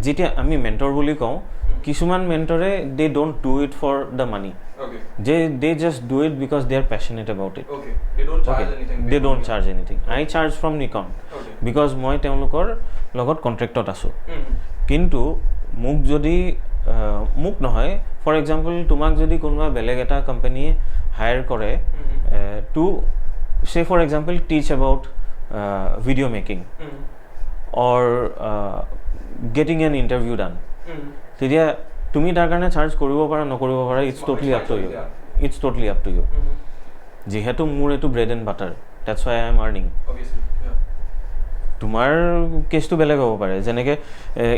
যেতিয়া আমি মেন্টৰ বুলি কওঁ কিছুমান মেন্টৰে they don't do it for the money they just do it because they are passionate about it they don't charge anything I charge from Nikon because মই তেওঁলোকৰ লগত কন্ট্ৰাক্টত আছো কিন্তু মোক যদি মোক নহয় ফৰ এক্সাম্পল তোমাক যদি কোনোবা বেলেগ এটা কোম্পানীয়ে hire kore to say for example teach about video making or getting an interview done tidia tumi tar karone charge koribo para nokoribo para it's totally up to you jehetu mur etu bread and butter that's why I am earning obviously তোমার কেসটো বেলেগ হ'ব পাৰে যেনেকে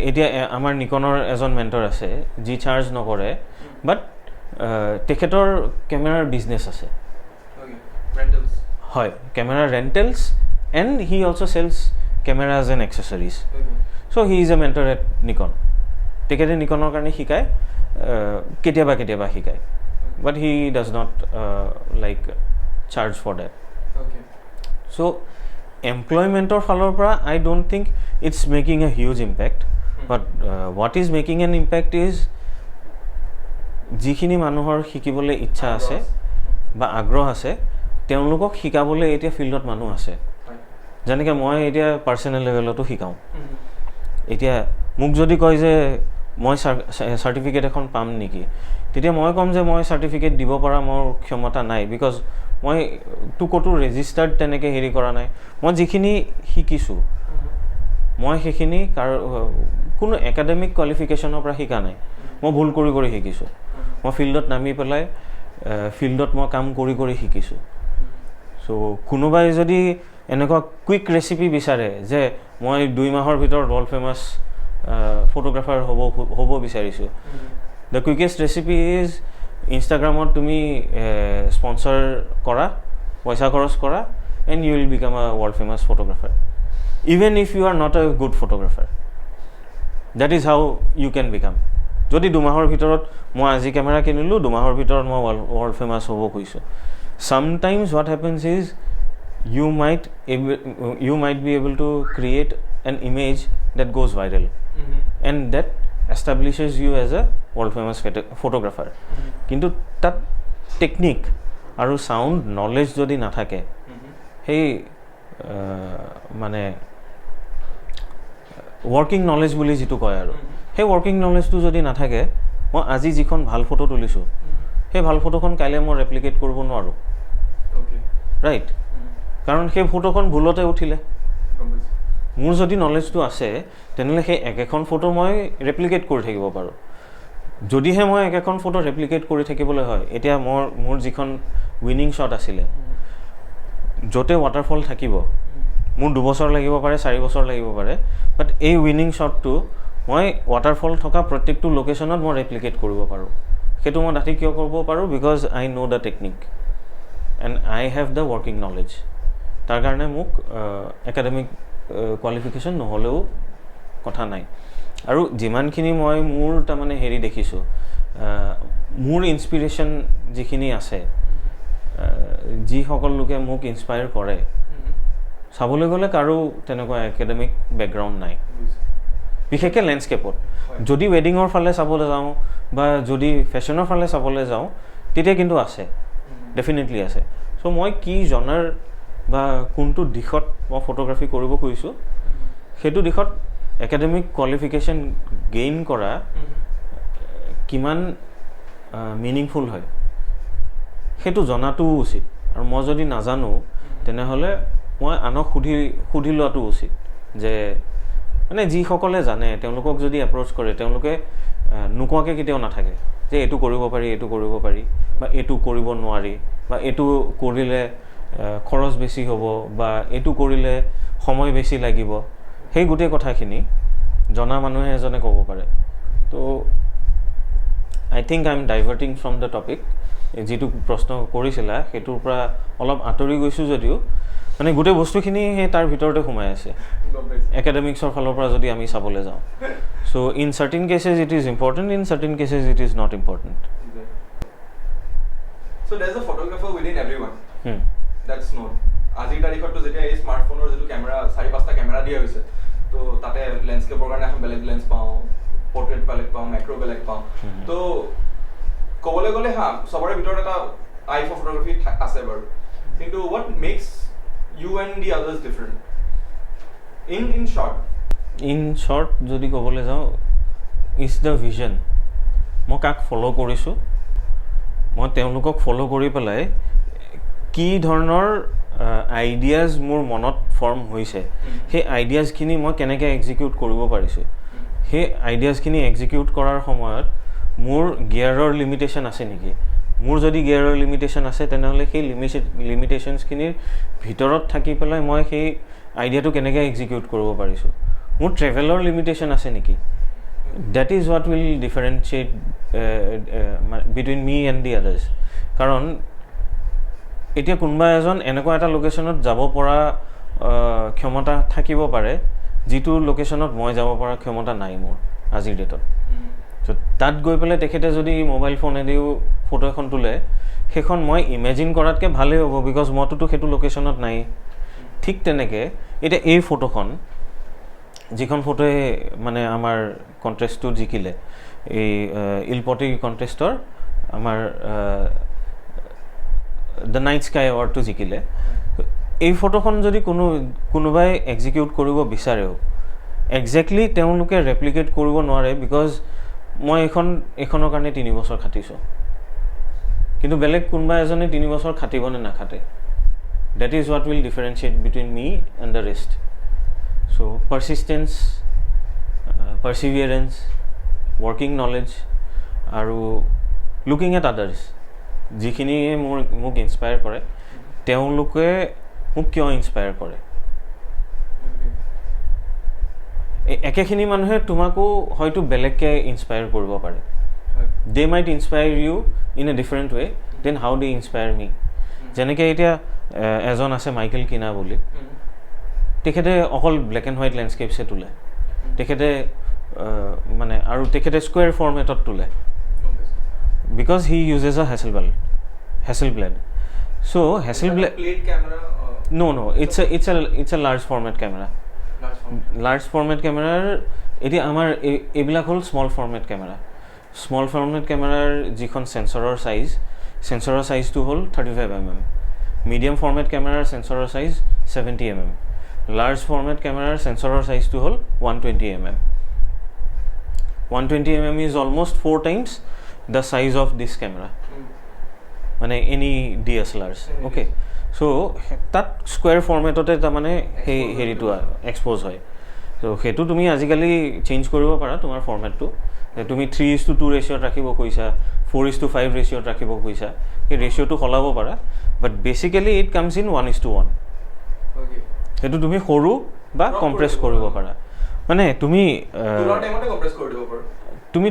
এতিয়া আমাৰ নিকনৰ এজন mentor আছে যি চাৰ্জ নকৰে বাট তেখেতৰ ক্যামেৰাৰ বিজনেস আছে rentals হয় camera ৰেন্টেলস and he also sells cameras and accessories so he is a mentor at Nikon তেখেতে নিকনৰ কাৰণে শিকায় কেতিয়াবা শিকায় but he does not like charge for that so employment or falor pra I don't think it's making a huge impact but what is making an impact is যিখিনি মানুহৰ শিকিবলৈ ইচ্ছা আছে বা আগ্ৰহ আছে তেওঁলোকক শিকাবলৈ এতিয়া ফিল্ডত মানুহ আছে যেনেকৈ মই এতিয়া পাৰ্সোনাল লেভেলতো শিকাও এতিয়া মোক যদি কয় যে মই সাৰ্টিফিকেট এখন পাম নেকি তেতিয়া মই কম যে মই সাৰ্টিফিকেট দিব পৰা মোৰ ক্ষমতা নাই বিকজ মই টু কোটো ৰেজিষ্টাৰ্ড তেনেকে হেৰি কৰা নাই মই যিখিনি শিকিছো মই সেইখিনি কোনো একাডেমিক কোৱালিফিকেশনৰ পৰা শিকা নাই মই ভুল কৰি শিকিছো মই ফিল্ডত নামি পেলাই ফিল্ডত মই কাম কৰি শিকিছো সো কোনোবাই যদি এনেকুৱা কুইক ৰেচিপি বিচাৰে যে মই 2 মাহৰ ভিতৰত ওয়াৰ্ল্ড ফেমাস ফটোগ্ৰাফাৰ হ'ব বিচাৰিছো the quickest recipe is Instagramত তুমি স্পন্সৰ কৰা পইচা খৰচ কৰা and you will become a world famous photographer even if you are not a good photographer that is how you can become যদি 2 মাহৰ ভিতৰত মই আজি ক্যামেৰা কিনিলো 2 মাহৰ ভিতৰত মই world famous হ'ব কৈছো sometimes what happens is you might be able to create an image that goes viral and that establishes you as a world famous photographer কিন্তু তাত টেকনিক আৰু সাউন্ড নলেজ যদি না থাকে হেই মানে ওয়াৰ্কিং নলেজ বুলি যেটো কয় আৰু সেই ৱৰ্কিং নলেজটো যদি নাথাকে মই আজি যিখন ভাল ফটো তুলিছোঁ সেই ভাল ফটোখন কাইলৈ মই ৰেপ্লিকেট কৰিব নোৱাৰোঁ ৰাইট কাৰণ সেই ফটোখন ভুলতে উঠিলে মোৰ যদি নলেজটো আছে তেনেহ'লে সেই একেখন ফটো মই ৰেপ্লিকেট কৰি থাকিব পাৰোঁ যদিহে মই একেখন ফটো ৰেপ্লিকেট কৰি থাকিবলৈ হয় এতিয়া মোৰ যিখন উইনিং শ্বট আছিলে য'তে ৱাটাৰফল থাকিব মোৰ 2 বছৰ লাগিব পাৰে 4 বছৰ লাগিব পাৰে বাট এই উইনিং শ্বটটো মই ৱাটাৰফল থকা প্ৰত্যেকটো লোকেশ্যনত মই ৰেপ্লিকেট কৰিব পাৰোঁ সেইটো মই ডাঠি কিয় কৰিব পাৰোঁ because I know' the technique and I have the working knowledge তাৰ কাৰণে মোক একাডেমিক কোৱালিফিকেশ্যন নহ'লেও কথা নাই আৰু যিমানখিনি মই মোৰ তাৰমানে হেৰি দেখিছোঁ মোৰ ইনস্পিৰেশ্যন যিখিনি আছে যিসকল লোকে মোক ইনস্পায়াৰ কৰে চাবলৈ গ'লে কাৰো তেনেকুৱা একাডেমিক বেকগ্ৰাউণ্ড নাই বিশেষকৈ লেণ্ডস্কেপত যদি ৱেডিঙৰ ফালে চাবলৈ যাওঁ বা যদি ফেশ্বনৰ ফালে চাবলৈ যাওঁ তেতিয়া কিন্তু আছে ডেফিনেটলি আছে চ' মই কি জনাৰ বা কোনটো দিশত মই ফটোগ্ৰাফী কৰিব খুজিছোঁ সেইটো দিশত একাডেমিক কোৱালিফিকেশ্যন গেইন কৰা কিমান মিনিংফুল হয় সেইটো জনাটোও উচিত আৰু মই যদি নাজানো তেনেহ'লে মই আনক সুধি লোৱাটো উচিত যে মানে যিসকলে জানে তেওঁলোকক যদি এপ্ৰ'চ কৰে তেওঁলোকে নোকোৱাকৈ কেতিয়াও নাথাকে যে এইটো কৰিব পাৰি বা এইটো কৰিব নোৱাৰি বা এইটো কৰিলে খৰচ বেছি হ'ব বা এইটো কৰিলে সময় বেছি লাগিব সেই গোটেই কথাখিনি জনা মানুহে এজনে ক'ব পাৰে তো I think I am diverting from the topic যিটো প্ৰশ্ন কৰিছিলা সেইটোৰ পৰা অলপ আঁতৰি গৈছোঁ যদিও মানে গোটেই বস্তুখিনি সেই তাৰ ভিতৰতে সোমাই আছে একাডেমিক্সৰ ফালৰ পৰা যদি আমি চাবলৈ যাওঁ so' in certain cases it is important in certain cases it is not important So there's a photographer within everyone. That's known. আজিৰ তাৰিখতটো যেতিয়া এই স্মাৰ্টফোনৰ যিটো কেমেৰা 4-5টা কেমেৰা দিয়া হৈছে তো তাতে লেণ্ডস্কেপৰ কাৰণে এখন বেলেগ লেন্স পাওঁ পোৰ্ট্ৰেট বেলেগ পাওঁ মেক্ৰো বেলেগ পাওঁ তো ক'বলৈ গ'লে হা সবৰে ভিতৰত এটা আই ফৰ ফটোগ্ৰাফি আছে বাৰু কিন্তু what makes you and the others different in short যদি ক'বলৈ যাওঁ is the vision মই কাক ফলো কৰিছোঁ মই তেওঁলোকক ফলো কৰি পেলাই কি ধৰণৰ আইডিয়াজ মোৰ মনত ফৰ্ম হৈছে সেই আইডিয়াজখিনি মই কেনেকৈ এক্সিকিউট কৰিব পাৰিছোঁ সেই আইডিয়াজখিনি এক্সিকিউট কৰাৰ সময়ত মোৰ গিয়াৰৰ লিমিটেশ্যন আছে নেকি মোৰ যদি গিয়াৰৰ লিমিটেশ্যন আছে তেনেহ'লে সেই লিমিটেশ্যনছখিনিৰ ভিতৰত থাকি পেলাই মই সেই আইডিয়াটো কেনেকৈ এক্সিকিউট কৰিব পাৰিছোঁ মোৰ ট্ৰেভেলৰ লিমিটেশ্যন আছে নেকি that is what will differentiate between me and the others কাৰণ এতিয়া কোনোবা এজন এনেকুৱা এটা লোকেশ্যনত যাব পৰা ক্ষমতা থাকিব পাৰে যিটো লোকেশ্যনত মই যাব পৰা ক্ষমতা নাই মোৰ আজিৰ ডেটত তো তাত গৈ পেলাই তেখেতে যদি মোবাইল ফোনেদিও ফটো এখন তোলে সেইখন মই ইমেজিন কৰাতকৈ ভালেই হ'ব বিকজ মইতো সেইটো লোকেশ্যনত নাই ঠিক তেনেকৈ এতিয়া এই ফটোখন যিখন ফটোৱে মানে আমাৰ কণ্টেষ্টটোত জিকিলে এই ইলপটি কণ্টেষ্টৰ আমাৰ দ্য নাইট স্কাই এৱাৰ্ডটো জিকিলে এই ফটোখন যদি কোনোবাই এক্সিকিউট কৰিব বিচাৰেও একজেক্টলি তেওঁলোকে ৰেপ্লিকেট কৰিব নোৱাৰে বিকজ মই এইখনৰ কাৰণে 3 বছৰ খাটিছোঁ কিন্তু বেলেগ কোনোবা এজনে 3 বছৰ খাটিব নে নাখাটে that is what will differentiate between me and the rest So persistence, perseverance, working knowledge, আৰু looking at others. যিখিনি মোক ইনস্পায়াৰ কৰে তেওঁলোকে মোক কিয় ইনস্পায়াৰ কৰে একেখিনি মানুহে তোমাকো হয়তো বেলেগকৈ ইনস্পায়াৰ কৰিব পাৰে they might inspire you in a different way then how they inspire me যেনেকৈ এতিয়া এজন আছে মাইকেল কিনা বুলি তেখেতে অকল ব্লেক এণ্ড হোৱাইট লেণ্ডস্কেপছে তোলে তেখেতে মানে আৰু তেখেতে স্কুৱেৰ ফৰ্মেটত তোলে because he uses a Hasselblad so' Hasselblad no it's a large format camera large format cameraৰ এতিয়া আমাৰ এইবিলাক হ'ল স্মল ফৰ্মেট কেমেৰাৰ যিখন চেঞ্চৰৰ চাইজটো হ'ল 35mm মিডিয়াম ফৰ্মেট কেমেৰাৰ চেঞ্চৰৰ চাইজ 70mm লাৰ্জ ফৰ্মেট কেমেৰাৰ চেঞ্চৰৰ চাইজটো হ'ল 120mm 120mm is almost 4 times the size of this camera. মানে any DSLRs. Okay. So that square formatতে তাৰমানে সেই হেৰিটো এক্সপ'জ হয়. So সেইটো তুমি আজিকালি চেঞ্জ কৰিব পাৰা তোমাৰ ফৰ্মেটটো. তুমি 3:2 ৰেচিঅ'ত ৰাখিব কৈছা, 4:5 ৰেচিঅ'ত ৰাখিব কৈছা, সেই ৰেচিঅ'টো সলাব পাৰা. বাট বেচিকেলি ইট কামছ ইন 1:1. সেইটো তুমি সৰু বা কম্প্ৰেছ কৰিব পাৰা. মানে তুমি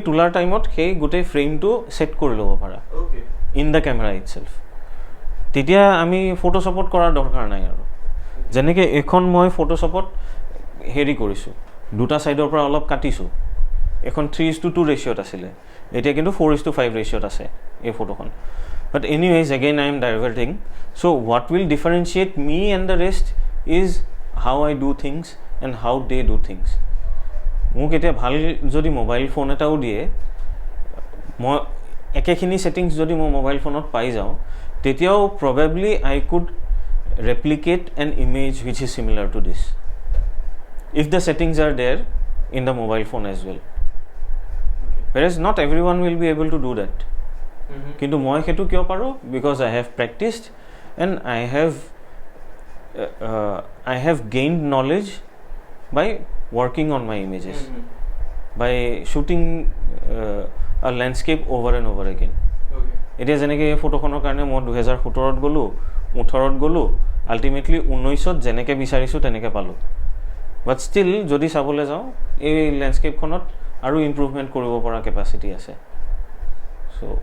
তোলাৰ টাইমত সেই গোটেই ফ্ৰেমটো ছেট কৰি ল'ব পাৰা ইন দ্য কেমেৰা ইটছেল্ফ. তেতিয়া আমি ফটোশ্বপত কৰাৰ দৰকাৰ নাই আৰু. যেনেকৈ এইখন মই ফটোশ্বপত হেৰি কৰিছোঁ, দুটা ছাইডৰ পৰা অলপ কাটিছোঁ. এখন 3:2 ৰেচিঅ'ত আছিলে, এতিয়া কিন্তু 4:5 ৰেচিঅ'ত আছে এই ফটোখন. But anyways again I am diverting. So' what will differentiate me and the rest is how I do things and how they do things. মোক এতিয়া ভাল যদি মোবাইল ফোন এটাও দিয়ে, মই একেখিনি ছেটিংছ যদি মই মোবাইল ফোনত পাই যাওঁ, তেতিয়াও probably I could replicate an image which is similar to this if the settings are there in the mobile phone as well. Whereas not everyone will be able to do that. Kintu moi hetu kyo paro? Because I have practiced and I have gained knowledge by working on my images, by shooting a landscape over and over again. এতিয়া যেনেকৈ এই ফটোখনৰ কাৰণে মই 2017ত গ'লোঁ, 18ত গ'লোঁ, ultimately 19ত যেনেকৈ বিচাৰিছোঁ তেনেকৈ পালোঁ. বাট ষ্টিল যদি চাবলৈ যাওঁ এই লেণ্ডস্কেপখনত আৰু ইম্প্ৰুভমেণ্ট কৰিব পৰা কেপাচিটি আছে. চ'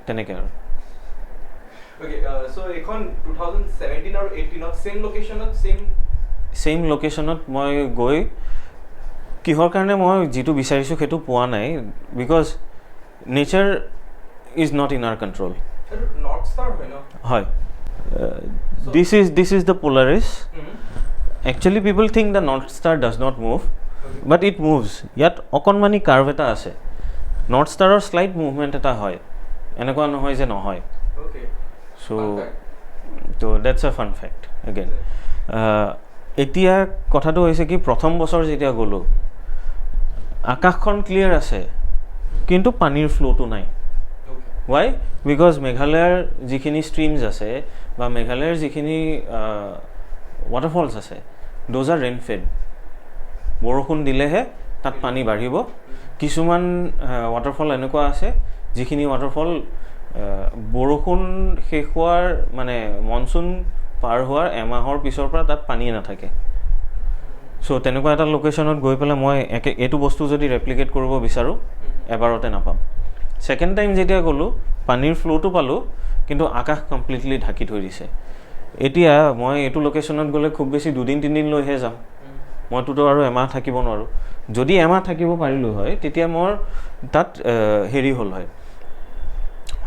তেনেকৈ আৰু ছেইম লোকেশ্যনত মই গৈ কিহৰ কাৰণে মই যিটো বিচাৰিছোঁ সেইটো পোৱা নাই. Because nature is not in our control. হয়, this is the Polaris. Actually people think the North Star does not move, but it moves. ইয়াত অকণমানি কাৰ্ভ এটা আছে. নৰ্থ ষ্টাৰৰ স্লাইট মুভমেণ্ট এটা হয়, এনেকুৱা নহয় যে নহয়. So' that's a fun fact again. এতিয়া কথাটো হৈছে কি, প্ৰথম বছৰ যেতিয়া গ'লোঁ আকাশখন ক্লিয়াৰ আছে কিন্তু পানীৰ ফ্ল'টো নাই. ৱাই? বিকজ মেঘালয়ৰ যিখিনি ষ্ট্ৰীমছ আছে বা মেঘালয়ৰ যিখিনি ৱাটাৰফলছ আছে, দ'জ আৰ ৰেইন ফেড. বৰষুণ দিলেহে তাত পানী বাঢ়িব. কিছুমান ৱাটাৰফল এনেকুৱা আছে যিখিনি ৱাটাৰফল বৰষুণ শেষ হোৱাৰ মানে মনচুন পাৰ হোৱাৰ এমাহৰ পিছৰ পৰা তাত পানীয়ে নাথাকে. চ' তেনেকুৱা এটা লোকেশ্যনত গৈ পেলাই মই এইটো বস্তু যদি ৰেপ্লিকেট কৰিব বিচাৰোঁ এবাৰতে নাপাম. ছেকেণ্ড টাইম যেতিয়া গ'লোঁ পানীৰ ফ্ল'টো পালোঁ, কিন্তু আকাশ কমপ্লিটলি ঢাকি থৈ দিছে. এতিয়া মই এইটো লোকেশ্যনত গ'লে খুব বেছি 2-3 দিন লৈহে যাম, মইতোতো আৰু এমাহ থাকিব নোৱাৰোঁ. যদি এমাহ থাকিব পাৰিলোঁ হয় তেতিয়া মোৰ তাত হেৰি হ'ল হয়,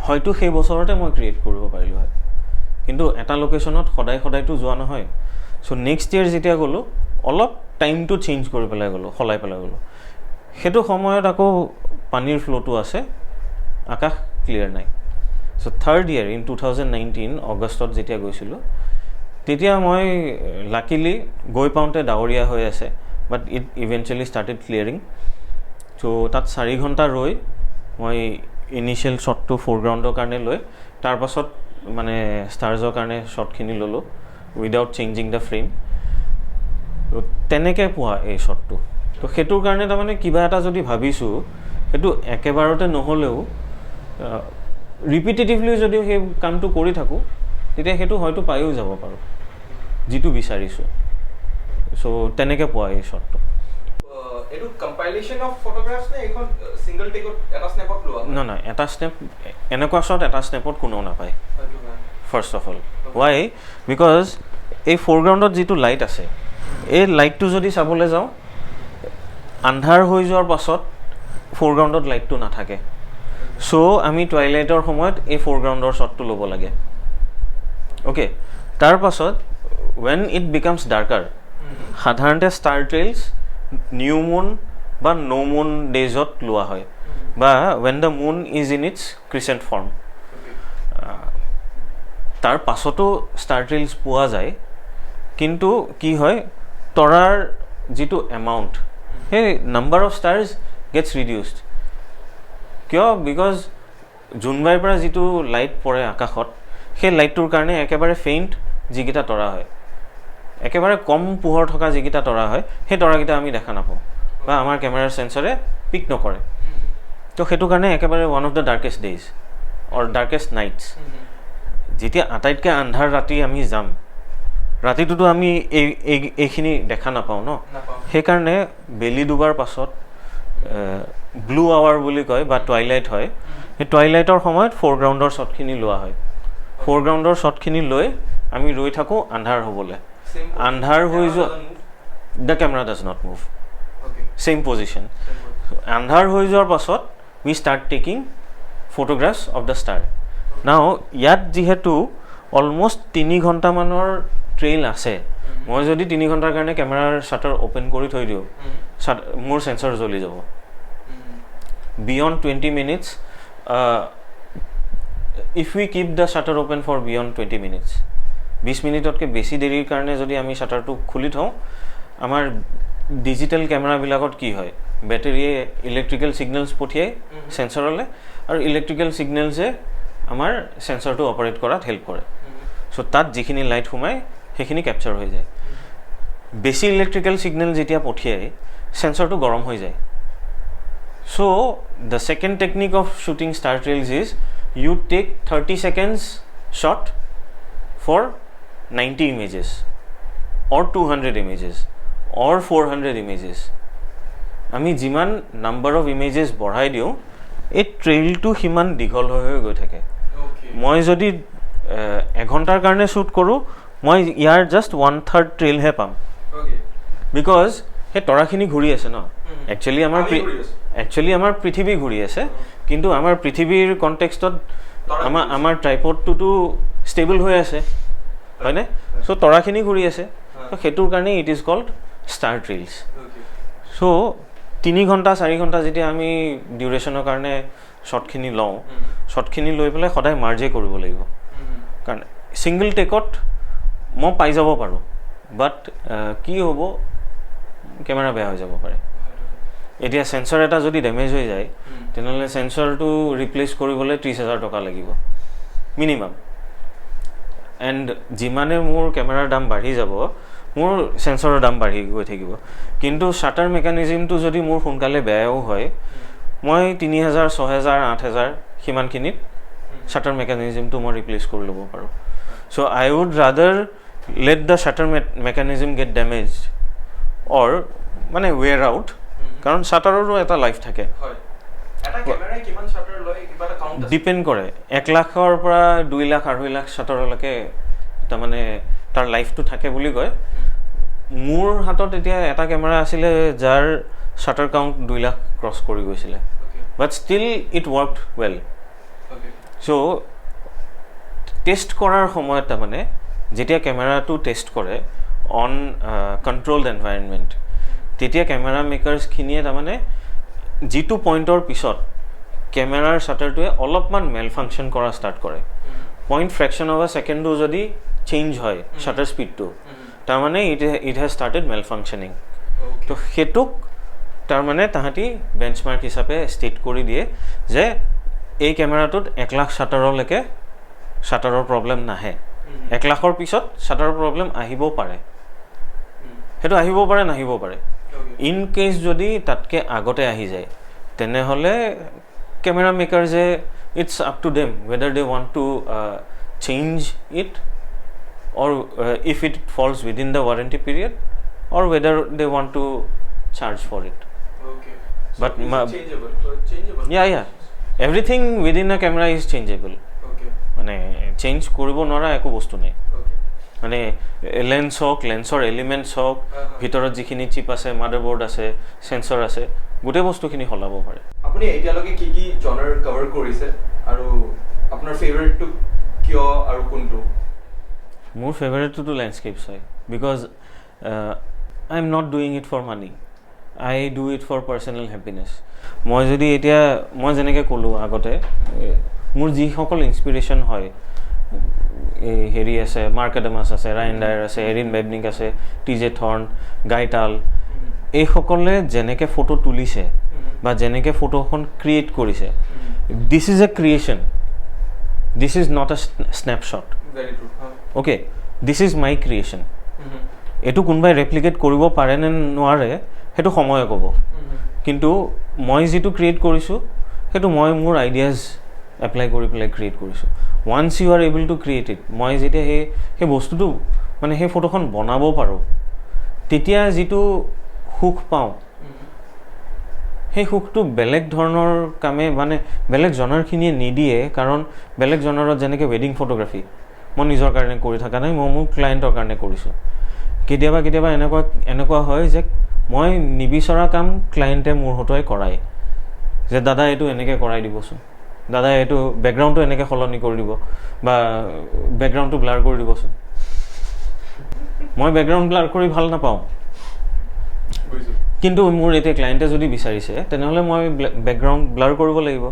হয়তো সেই বছৰতে মই ক্ৰিয়েট কৰিব পাৰিলোঁ হয়. কিন্তু এটা লোকেশ্যনত সদায়তো যোৱা নহয়. চ' নেক্সট ইয়েৰ যেতিয়া গ'লোঁ অলপ টাইমটো চেঞ্জ কৰি পেলাই গ'লোঁ, সলাই পেলাই গ'লোঁ. সেইটো সময়ত আকৌ পানীৰ ফ্ল'টো আছে, আকাশ ক্লিয়াৰ নাই. চ' থাৰ্ড ইয়েৰ ইন 2019 অগষ্টত যেতিয়া গৈছিলোঁ, তেতিয়া মই লাকিলি গৈ পাওঁতে ডাৱৰীয়া হৈ আছে, but it eventually started clearing. So' তাত 4 ঘণ্টা ৰৈ মই ইনিচিয়েল শ্বটটো ফ'ৰগ্ৰাউণ্ডৰ কাৰণে লৈ তাৰপাছত মানে ষ্টাৰ্ছৰ কাৰণে শ্বটখিনি ল'লোঁ উইদাউট চেঞ্জিং দ্য ফ্ৰেম. ত' তেনেকৈ পোৱা এই শ্বটটো. ত' সেইটোৰ কাৰণে তাৰমানে কিবা এটা যদি ভাবিছোঁ সেইটো একেবাৰতে নহ'লেও ৰিপিটেটিভলি যদি সেই কামটো কৰি থাকোঁ তেতিয়া সেইটো হয়তো পায়ো যাব পাৰোঁ যিটো বিচাৰিছোঁ. চ' তেনেকৈ পোৱা এই শ্বটটো. নাই, এটা স্নেপ এনেকুৱা শ্বট এটা স্নেপত কোনেও নাপায় first of all. Y? Because এই ফ'ৰগ্ৰাউণ্ডত যিটো লাইট আছে, এই লাইটটো যদি চাবলৈ যাওঁ আন্ধাৰ হৈ যোৱাৰ পাছত ফ'ৰগ্ৰাউণ্ডত লাইটটো নাথাকে. চ' আমি টুৱাইলাইটৰ সময়ত এই ফ'ৰগ্ৰাউণ্ডৰ শ্বটটো ল'ব লাগে. অ'কে, তাৰপাছত ৱেন ইট বিকামছ ডাৰ্কাৰ, সাধাৰণতে ষ্টাৰ ট্ৰেইলছ নিউ মুন বা ন' মুন ডেজত লোৱা হয়, বা when the moon is in its crescent form. তাৰ পাছতো ষ্টাৰ ট্ৰেইলছ পোৱা যায়, কিন্তু কি হয় তৰাৰ যিটো এমাউণ্ট, সেই নাম্বাৰ অফ ষ্টাৰ্ছ গেটছ ৰিডিউচড কিয় বিকজ জোনবাইৰ পৰা যিটো লাইট পৰে আকাশত সেই লাইটটোৰ কাৰণে একেবাৰে ফেইণ্ট যিকেইটা তৰা হয় একেবাৰে কম পোহৰ থকা যিকেইটা তৰা হয় সেই তৰাকেইটা আমি দেখা নাপাওঁ বা আমাৰ কেমেৰাৰ সেন্সৰে পিক নকৰে তো সেইটো কাৰণে একেবাৰে one of the darkest days or darkest nights যেতিয়া আটাইতকৈ আন্ধাৰ ৰাতি আমি যাম ৰাতিটোতো আমি এইখিনি দেখা নাপাওঁ ন সেইকাৰণে বেলি ডুবাৰ পাছত ব্লু আৱাৰ বুলি কয় বা টুৱাইলাইট হয় সেই টুৱাইলাইটৰ সময়ত ফৰগ্ৰাউণ্ডৰ শ্বটখিনি লোৱা হয় ফৰগ্ৰাউণ্ডৰ শ্বটখিনি লৈ আমি ৰৈ থাকোঁ আন্ধাৰ হ'বলৈ আন্ধাৰ হৈ যোৱা the camera does not move same position আন্ধাৰ হৈ যোৱাৰ পাছত we start taking photographs of the star now ইয়াত যিহেতু অলমষ্ট 3 ঘণ্টামানৰ ট্ৰেইল আছে মই যদি 3 ঘণ্টাৰ কাৰণে কেমেৰাৰ শ্বাটাৰ অ'পেন কৰি থৈ দিওঁ মোৰ সেন্সৰ জ্বলি যাব beyond 20 minutes if we keep the shutter open for beyond 20 minutes 20 মিনিটতকৈ বেছি দেৰিৰ কাৰণে যদি আমি শ্বাটাৰটো খুলি থওঁ আমাৰ ডিজিটেল কেমেৰাবিলাকত কি হয় বেটেৰীয়ে ইলেক্ট্ৰিকেল ছিগনেলছ পঠিয়াই সেন্সৰলৈ আৰু ইলেক্ট্ৰিকেল ছিগনেলছে আমাৰ সেন্সৰটো অপাৰেট কৰাত হেল্প কৰে চ' তাত যিখিনি লাইট সোমায় সেইখিনি কেপচাৰ হৈ যায় বেছি ইলেক্ট্ৰিকেল ছিগনেল যেতিয়া পঠিয়াই সেন্সৰটো গৰম হৈ যায় so' the second technique of shooting star trails is you take 30 seconds shot for 90 images or 200 images or 400 images আমি যিমান নাম্বাৰ অফ ইমেজেছ বঢ়াই দিওঁ এই ট্ৰেইলটো সিমান দীঘল হৈ গৈ থাকে মই যদি 1 ঘণ্টাৰ কাৰণে শ্বুট কৰোঁ মই ইয়াৰ জাষ্ট 1/3 ট্ৰেইলহে পাম বিকজ সেই তৰাখিনি ঘূৰি আছে ন একচুৱেলি আমাৰ পৃথিৱী ঘূৰি আছে কিন্তু আমাৰ পৃথিৱীৰ কণ্টেক্সটত আমাৰ ট্ৰাইপডটোতো ষ্টেবল হৈ আছে হয়নে চ' তৰাখিনি ঘূৰি আছে ত' সেইটোৰ কাৰণে it is cold star trails চ' 3 ঘণ্টা 4 ঘণ্টা যেতিয়া আমি ডিউৰেশ্যনৰ কাৰণে শ্বটখিনি লওঁ শ্বটখিনি লৈ পেলাই সদায় মাৰ্জে কৰিব লাগিব কাৰণ ছিংগল টেকত মই পাই যাব পাৰোঁ বাট কি হ'ব কেমেৰা বেয়া হৈ যাব পাৰে এতিয়া সেন্সৰ এটা যদি ডেমেজ হৈ যায় তেনেহ'লে সেন্সৰটো ৰিপ্লেচ কৰিবলৈ 30,000 টকা লাগিব মিনিমাম এণ্ড যিমানে মোৰ কেমেৰাৰ দাম বাঢ়ি যাব মোৰ সেন্সৰৰ দাম বাঢ়ি গৈ থাকিব কিন্তু শ্বাটাৰ মেকানিজিমটো যদি মোৰ সোনকালে বেয়াও হয় মই 3,000 6,000 8,000 সিমানখিনিত শ্বাটাৰ মেকানিজিমটো মই ৰিপ্লেচ কৰি ল'ব পাৰোঁ so' I would rather let the shutter mechanism get damage or মানে ৱেৰ আউট কাৰণ শ্বাটাৰৰো এটা লাইফ থাকে ডিপেণ্ড কৰে 1 লাখৰ পৰা 2 লাখ 2.5 লাখ শ্বাটাৰলৈকে তাৰমানে তাৰ লাইফটো থাকে বুলি কয় মোৰ হাতত এতিয়া এটা কেমেৰা আছিলে যাৰ শ্বাটাৰ কাউণ্ট 2 লাখ ক্ৰছ কৰি গৈছিলে but still it worked well so' test কৰাৰ সময়ত তাৰমানে যেতিয়া কেমেৰাটো টেষ্ট কৰে অন কণ্ট্ৰলড এনভাইৰনমেণ্ট তেতিয়া কেমেৰা মেকাৰ্ছখিনিয়ে তাৰমানে যিটো পইণ্টৰ পিছত কেমেৰাৰ শ্বাটাৰটোৱে অলপমান মেল ফাংচন কৰা ষ্টাৰ্ট কৰে পইণ্ট ফ্ৰেকশ্যন অফ আ ছেকেণ্ডো যদি চেঞ্জ হয় শ্বাটাৰ স্পীডটো তাৰমানে it has started malfunctioning তো সেইটোক তাৰমানে তাহাঁতি বেঞ্চমাৰ্ক হিচাপে ষ্টেট কৰি দিয়ে যে এই কেমেৰাটোত 1 লাখ শ্বাটাৰলৈকে শ্বাটাৰৰ প্ৰব্লেম নাহে 1 লাখৰ পিছত শ্বাটাৰৰ প্ৰব্লেম আহিব পাৰে সেইটো আহিব পাৰে নাহিব পাৰে ইন কেছ যদি তাতকৈ আগতে আহি যায় তেনেহ'লে কেমেৰা মেকাৰ্ছে it's up to them whether they want to change it or if it falls within the warranty period or whether they want to charge for it so but changeable yeah everything within a camera is changeable মানে change কৰিব নোৱাৰা একো বস্তু নাই মানে lens হওক লেন্সৰ elements হওক ভিতৰত যিখিনি চিপ আছে মাদাৰবোৰ্ড আছে সেন্সৰ আছে গোটেই বস্তুখিনি সলাব পাৰে আপুনি এতিয়ালৈকে কি কি জনাৰ কভাৰ কৰিছে আৰু আপোনাৰ ফেভাৰিটটো কিয় আৰু কোনটো মোৰ ফেভাৰিটটো লেণ্ডস্কেপছ হয় because I am not doing it for money I do it for personal happiness মই যদি এতিয়া মই যেনেকৈ ক'লোঁ আগতে মোৰ যিসকল ইনস্পিৰেশ্যন হয় এই হেৰি আছে মাৰ্ক এডামাছ আছে ৰায়ান ডায়াৰ আছে এৰিন বেবনিক আছে টি জে থৰ্ন গাইটাল এইসকলে যেনেকৈ ফটো তুলিছে বা যেনেকৈ ফটোখন ক্ৰিয়েট কৰিছে, this is a creation, this is not a snapshot. Okay, this is my creation. এইটো কোনোবাই ৰেপ্লিকেট কৰিব পাৰে নে নোৱাৰে সেইটো সময়ে ক'ব, কিন্তু মই যিটো ক্ৰিয়েট কৰিছোঁ সেইটো মই মোৰ আইডিয়াজ এপ্লাই কৰি পেলাই ক্ৰিয়েট কৰিছোঁ। Once you are able to create it, মই যেতিয়া সেই বস্তুটো মানে সেই ফটোখন বনাব পাৰোঁ, তেতিয়া যিটো সুখ পাওঁ, সেই সুখটো বেলেগ ধৰণৰ কামে মানে বেলেগ জনাৰখিনিয়ে নিদিয়ে। কাৰণ বেলেগ জনাৰত যেনেকৈ ৱেডিং ফটোগ্ৰাফী মই নিজৰ কাৰণে কৰি থকা নাই, মই মোৰ ক্লায়েণ্টৰ কাৰণে কৰিছোঁ। কেতিয়াবা কেতিয়াবা এনেকুৱা হয় যে মই নিবিচৰা কাম ক্লায়েণ্টে মোৰ হতুৱাই কৰায়, যে দাদা এইটো এনেকৈ কৰাই দিবচোন, দাদা এইটো বেকগ্ৰাউণ্ডটো এনেকৈ সলনি কৰি দিব, বা বেকগ্ৰাউণ্ডটো ব্লাৰ কৰি দিবচোন। মই বেকগ্ৰাউণ্ড ব্লাৰ কৰি ভাল নাপাওঁ, কিন্তু মোৰ এতিয়া ক্লায়েণ্টে যদি বিচাৰিছে তেনেহ'লে মই বেকগ্ৰাউণ্ড ব্লাৰ কৰিব লাগিব।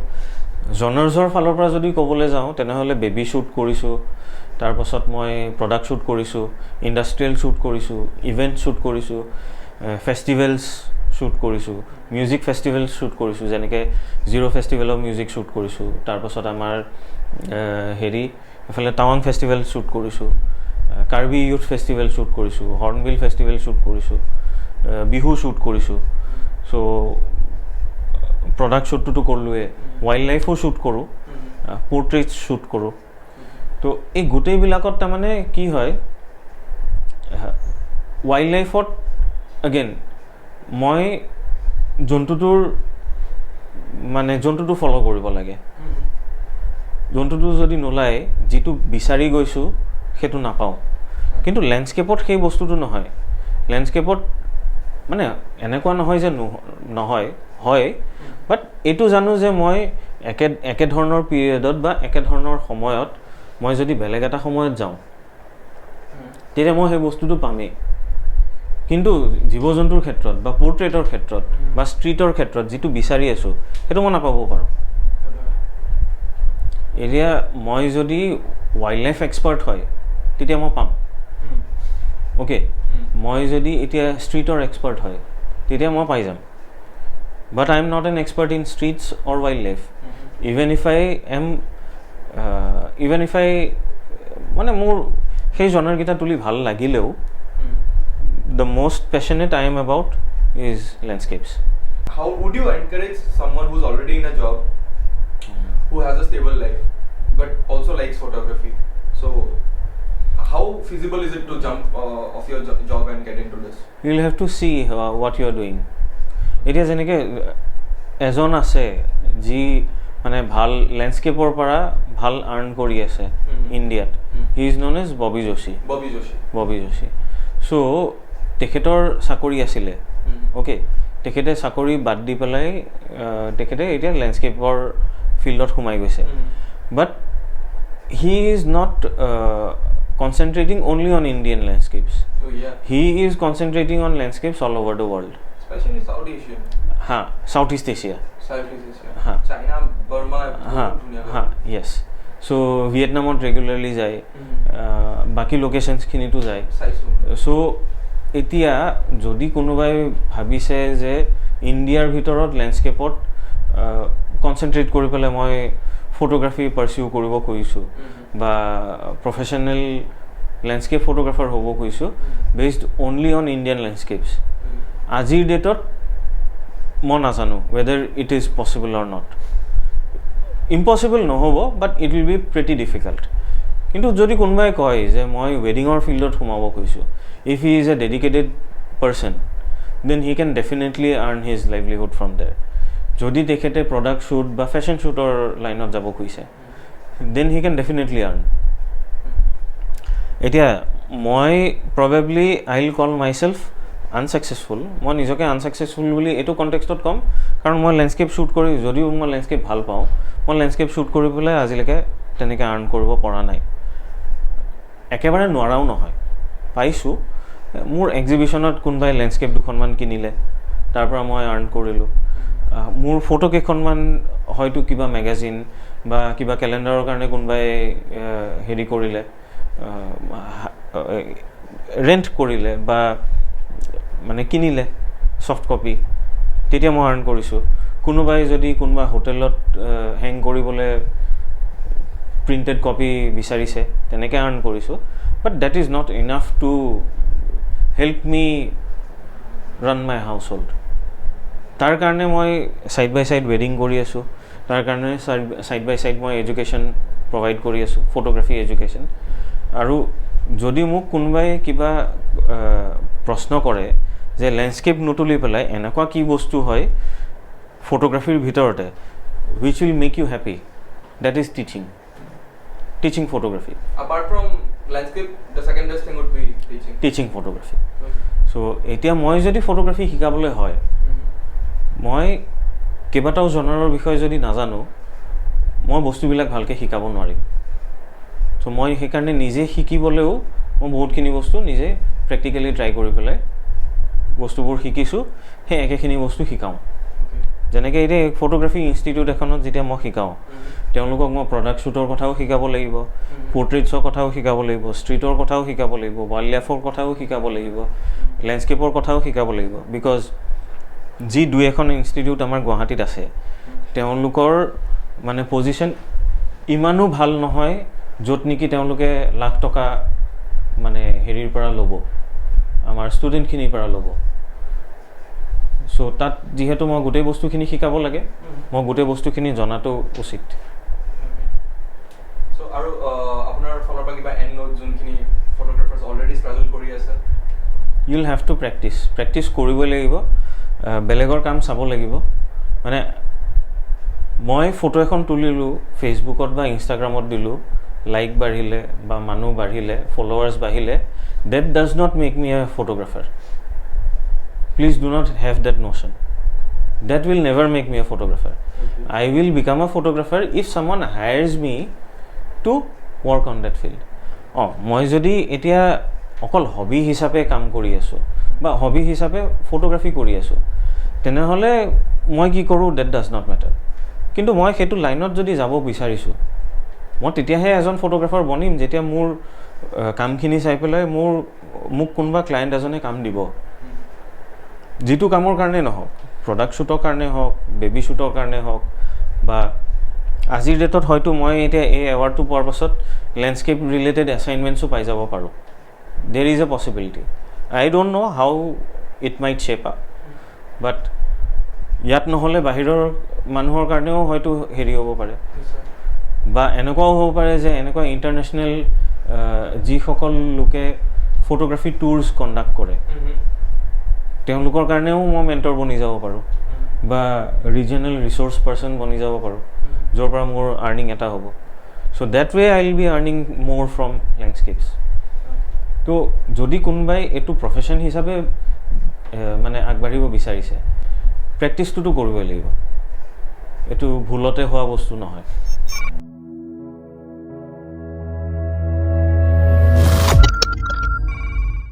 জনাৰ্ছৰ ফালৰ পৰা যদি ক'বলৈ যাওঁ তেনেহ'লে বেবী শ্বুট কৰিছোঁ, তাৰপাছত মই প্ৰডাক্ট শ্বুট কৰিছোঁ, ইণ্ডাষ্ট্ৰিয়েল শ্বুট কৰিছোঁ, ইভেণ্ট শ্বুট কৰিছোঁ, ফেষ্টিভেলছ শ্বুট কৰিছোঁ, মিউজিক ফেষ্টিভেল শ্বুট কৰিছোঁ, যেনেকৈ জিৰ' ফেষ্টিভেলৰ মিউজিক শ্বুট কৰিছোঁ, তাৰপাছত আমাৰ এইফালে টাৱাং ফেষ্টিভেল শ্বুট কৰিছোঁ, কাৰ্বি ইউথ ফেষ্টিভেল শ্বুট কৰিছোঁ, হৰ্ণবিল ফেষ্টিভেল শ্বুট কৰিছোঁ, বিহু শ্বুট কৰিছোঁ। চ' প্ৰডাক্ট শ্বুটটোতো কৰিলোৱে, ৱাইল্ড লাইফো শ্বুট কৰোঁ, পৰ্ট্ৰেইটছ শ্বুট কৰোঁ। তো এই গোটেইবিলাকত তাৰমানে কি হয়, ৱাইল্ড লাইফত এগেইন মই জন্তুটো ফ'ল' কৰিব লাগে। জন্তুটো যদি নোলায়, যিটো বিচাৰি গৈছোঁ সেইটো নাপাওঁ। কিন্তু লেণ্ডস্কেপত সেই বস্তুটো নহয়। লেণ্ডস্কেপত মানে এনেকুৱা নহয় যে নহয়, হয়, বাট এইটো জানো যে মই একেধৰণৰ পিৰিয়ডত বা একেধৰণৰ সময়ত মই যদি বেলেগ এটা সময়ত যাওঁ তেতিয়া মই সেই বস্তুটো পামেই। কিন্তু জীৱ জন্তুৰ ক্ষেত্ৰত বা পৰ্ট্ৰেটৰ ক্ষেত্ৰত বা ষ্ট্ৰীটৰ ক্ষেত্ৰত যিটো বিচাৰি আছোঁ সেইটো মই নাপাব পাৰোঁ। এতিয়া মই যদি ৱাইল্ড লাইফ এক্সপাৰ্ট হয় তেতিয়া মই পাম। অ'কে, মই যদি এতিয়া ষ্ট্ৰীটৰ এক্সপাৰ্ট হয় তেতিয়া মই পাই যাম। But I am not an expert in streets or wildlife. Even if I মানে মোৰ সেই জনাৰকেইটা তুলি ভাল লাগিলেও the most passionate I am about is landscapes. How would you encourage someone who's already in a job, who has a stable life, but also likes photography? So, how feasible is it to jump off your job and get into this? You'll have to see what you are doing. এতিয়া যেনেকৈ এজন আছে যি মানে ভাল লেণ্ডস্কেপৰ পৰা ভাল earn কৰি আছে ইণ্ডিয়াত, he is known as Bobby Joshi. So' তেখেতৰ চাকৰি আছিলে, অ'কে, তেখেতে চাকৰি বাদ দি পেলাই তেখেতে এতিয়া লেণ্ডস্কেপৰ ফিল্ডত সোমাই গৈছে। But he is not concentrating only on Indian landscapes, he is concentrating on landscapes all over the world. Especially South Asian. South East Asia. China, Burma. Yes. So ভিয়েটনামত ৰেগুলাৰলি যায়, বাকী লোকেশ্যনছখিনিতো যায়। চ' এতিয়া যদি কোনোবাই ভাবিছে যে ইণ্ডিয়াৰ ভিতৰত লেণ্ডস্কেপত কনচেনট্ৰেট কৰি পেলাই মই ফটোগ্ৰাফী পাৰ্চিউ কৰিব খুজিছোঁ বা প্ৰফেশ্যনেল লেণ্ডস্কেপ ফটোগ্ৰাফাৰ হ'ব খুজিছোঁ based only on Indian landscapes, আজিৰ ডেটত মই নাজানো whether it is possible or not. Impossible নহ'ব, but it will be pretty difficult. কিন্তু যদি কোনোবাই কয় যে মই ৱেডিঙৰ ফিল্ডত সোমাব খুজিছোঁ, if he is a dedicated person then he can definitely earn his livelihood from there. যদি তেখেতে প্ৰডাক্ট শ্বুট বা ফেশ্বন শ্বুটৰ লাইনত যাব খুজিছে then he can definitely earn. এতিয়া মই probably I will call myself unsuccessful. মই নিজকে আনচাকচেছফুল বুলি এইটো কণ্টেক্সটত ক'ম কাৰণ মই লেণ্ডস্কেপ শ্বুট কৰি, যদিও মই লেণ্ডস্কেপ ভাল পাওঁ, মই লেণ্ডস্কেপ শ্বুট কৰি পেলাই আজিলৈকে তেনেকৈ আৰ্ণ কৰিব পৰা নাই। একেবাৰে নোৱাৰাও নহয়, পাইছোঁ। মোৰ এক্সিবিশ্যনত কোনোবাই লেণ্ডস্কেপ দুখনমান কিনিলে, তাৰ পৰা মই আৰ্ণ কৰিলোঁ। মোৰ ফটো কেইখনমান হয়তো কিবা মেগাজিন বা কিবা কেলেণ্ডাৰৰ কাৰণে কোনোবাই হেৰি কৰিলে, ৰেণ্ট কৰিলে বা মানে কিনিলে ছফ্ট কপি, তেতিয়া মই আৰ্ণ কৰিছোঁ। কোনোবাই যদি কোনোবা হোটেলত হেং কৰিবলৈ প্ৰিণ্টেড কপি বিচাৰিছে তেনেকৈ আৰ্ণ কৰিছোঁ but that is not enough to help me run my household তাৰ কাৰণে মই ছাইড বাই ছাইড ৱেডিং কৰি আছোঁ তাৰ কাৰণে ছাইড বাই ছাইড মই এডুকেশ্যন প্ৰভাইড কৰি আছোঁ ফটোগ্ৰাফী এডুকেশ্যন আৰু যদি মোক কোনোবাই কিবা প্ৰশ্ন কৰে যে লেণ্ডস্কেপ নুতুলি পেলাই এনেকুৱা কি বস্তু হয় ফটোগ্ৰাফীৰ ভিতৰতে which will make you happy that is teaching photography apart from landscape the second best thing would be teaching photography so এতিয়া মই যদি ফটোগ্ৰাফী শিকাবলৈ হয় মই কেইবাটাও জনাৰৰ বিষয়ে যদি নাজানো মই বস্তুবিলাক ভালকৈ শিকাব নোৱাৰিম চ' মই সেইকাৰণে নিজে শিকিবলৈও মই বহুতখিনি বস্তু নিজে প্ৰেক্টিকেলি ট্ৰাই কৰি পেলাই বস্তুবোৰ শিকিছোঁ সেই একেখিনি বস্তু শিকাওঁ যেনেকৈ এতিয়া ফটোগ্ৰাফী ইনষ্টিটিউট এখনত যেতিয়া মই শিকাওঁ তেওঁলোকক মই প্ৰডাক্ট শ্বুটৰ কথাও শিকাব লাগিব পৰ্ট্ৰেইটছৰ কথাও শিকাব লাগিব ষ্ট্ৰীটৰ কথাও শিকাব লাগিব ৱাইল্ড লাইফৰ কথাও শিকাব লাগিব লেণ্ডস্কেপৰ কথাও শিকাব লাগিব বিকজ যি দুই এখন ইনষ্টিটিউট আমাৰ গুৱাহাটীত আছে তেওঁলোকৰ মানে পজিশ্যন ইমানো ভাল নহয় য'ত নেকি তেওঁলোকে লাখ টকা মানে হেৰিৰ পৰা ল'ব আমাৰ ষ্টুডেণ্টখিনিৰ পৰা ল'ব চ' তাত যিহেতু মই গোটেই বস্তুখিনি শিকাব লাগে মই গোটেই বস্তুখিনি জনাটো উচিত চ' আৰু আপোনাৰ ফালৰ পৰা কিবা এণ্ড নোট যোনখিনি ফটোগ্ৰাফাৰ্ছ অলৰেডি ষ্ট্ৰাগল কৰি আছে you will have to practise কৰিবই লাগিব বেলেগৰ কাম চাব লাগিব মানে মই ফটো এখন তুলিলোঁ ফেচবুকত বা ইনষ্টাগ্ৰামত দিলোঁ লাইক বাঢ়িলে বা মানুহ বাঢ়িলে ফলোৱাৰ্ছ বাঢ়িলে that does not make me a photographer Please do not have that notion. That will never make me a photographer. Okay. I will become a photographer if someone hires me to work on that field. মই যদি এতিয়া অকল hobby হিচাপে কাম কৰি আছোঁ বা hobby হিচাপে ফটোগ্ৰাফী কৰি আছোঁ তেনেহ'লে মই কি কৰোঁ ডেট ডাজ নট মেটাৰ কিন্তু মই সেইটো লাইনত যদি যাব বিচাৰিছোঁ মই তেতিয়াহে এজন ফটোগ্ৰাফাৰ বনিম যেতিয়া মোৰ কামখিনি চাই পেলাই মোক কোনোবা ক্লায়েণ্ট এজনে কাম দিব যিটো কামৰ কাৰণে নহওক প্ৰডাক্ট শ্বুটৰ কাৰণে হওক বেবী শ্বুটৰ কাৰণে হওক বা আজিৰ ডেটত হয়তো মই এতিয়া এই এৱাৰ্ডটো পোৱাৰ পাছত লেণ্ডস্কেপ ৰিলেটেড এছাইনমেণ্টছো পাই যাব পাৰোঁ there is a possibility I don't know' how it might shape up but ইয়াত নহ'লে বাহিৰৰ মানুহৰ কাৰণেও হয়তো হেৰি হ'ব পাৰে বা এনেকুৱাও হ'ব পাৰে যে এনেকুৱা ইণ্টাৰনেশ্যনেল যিসকল লোকে ফটোগ্ৰাফী টুৰছ কণ্ডাক্ট কৰে তেওঁলোকৰ কাৰণেও মই মেণ্টৰ বনি যাব পাৰোঁ বা ৰিজনেল ৰিচোৰ্চ পাৰ্চন বনি যাব পাৰোঁ য'ৰ পৰা মোৰ আৰ্নিং এটা হ'ব so' that way I will be earning মোৰ ফ্ৰম লেণ্ডস্কেপছ তো যদি কোনোবাই এইটো প্ৰফেশ্যন হিচাপে মানে আগবাঢ়িব বিচাৰিছে প্ৰেক্টিছটোতো কৰিবই লাগিব এইটো ভুলতে হোৱা বস্তু নহয়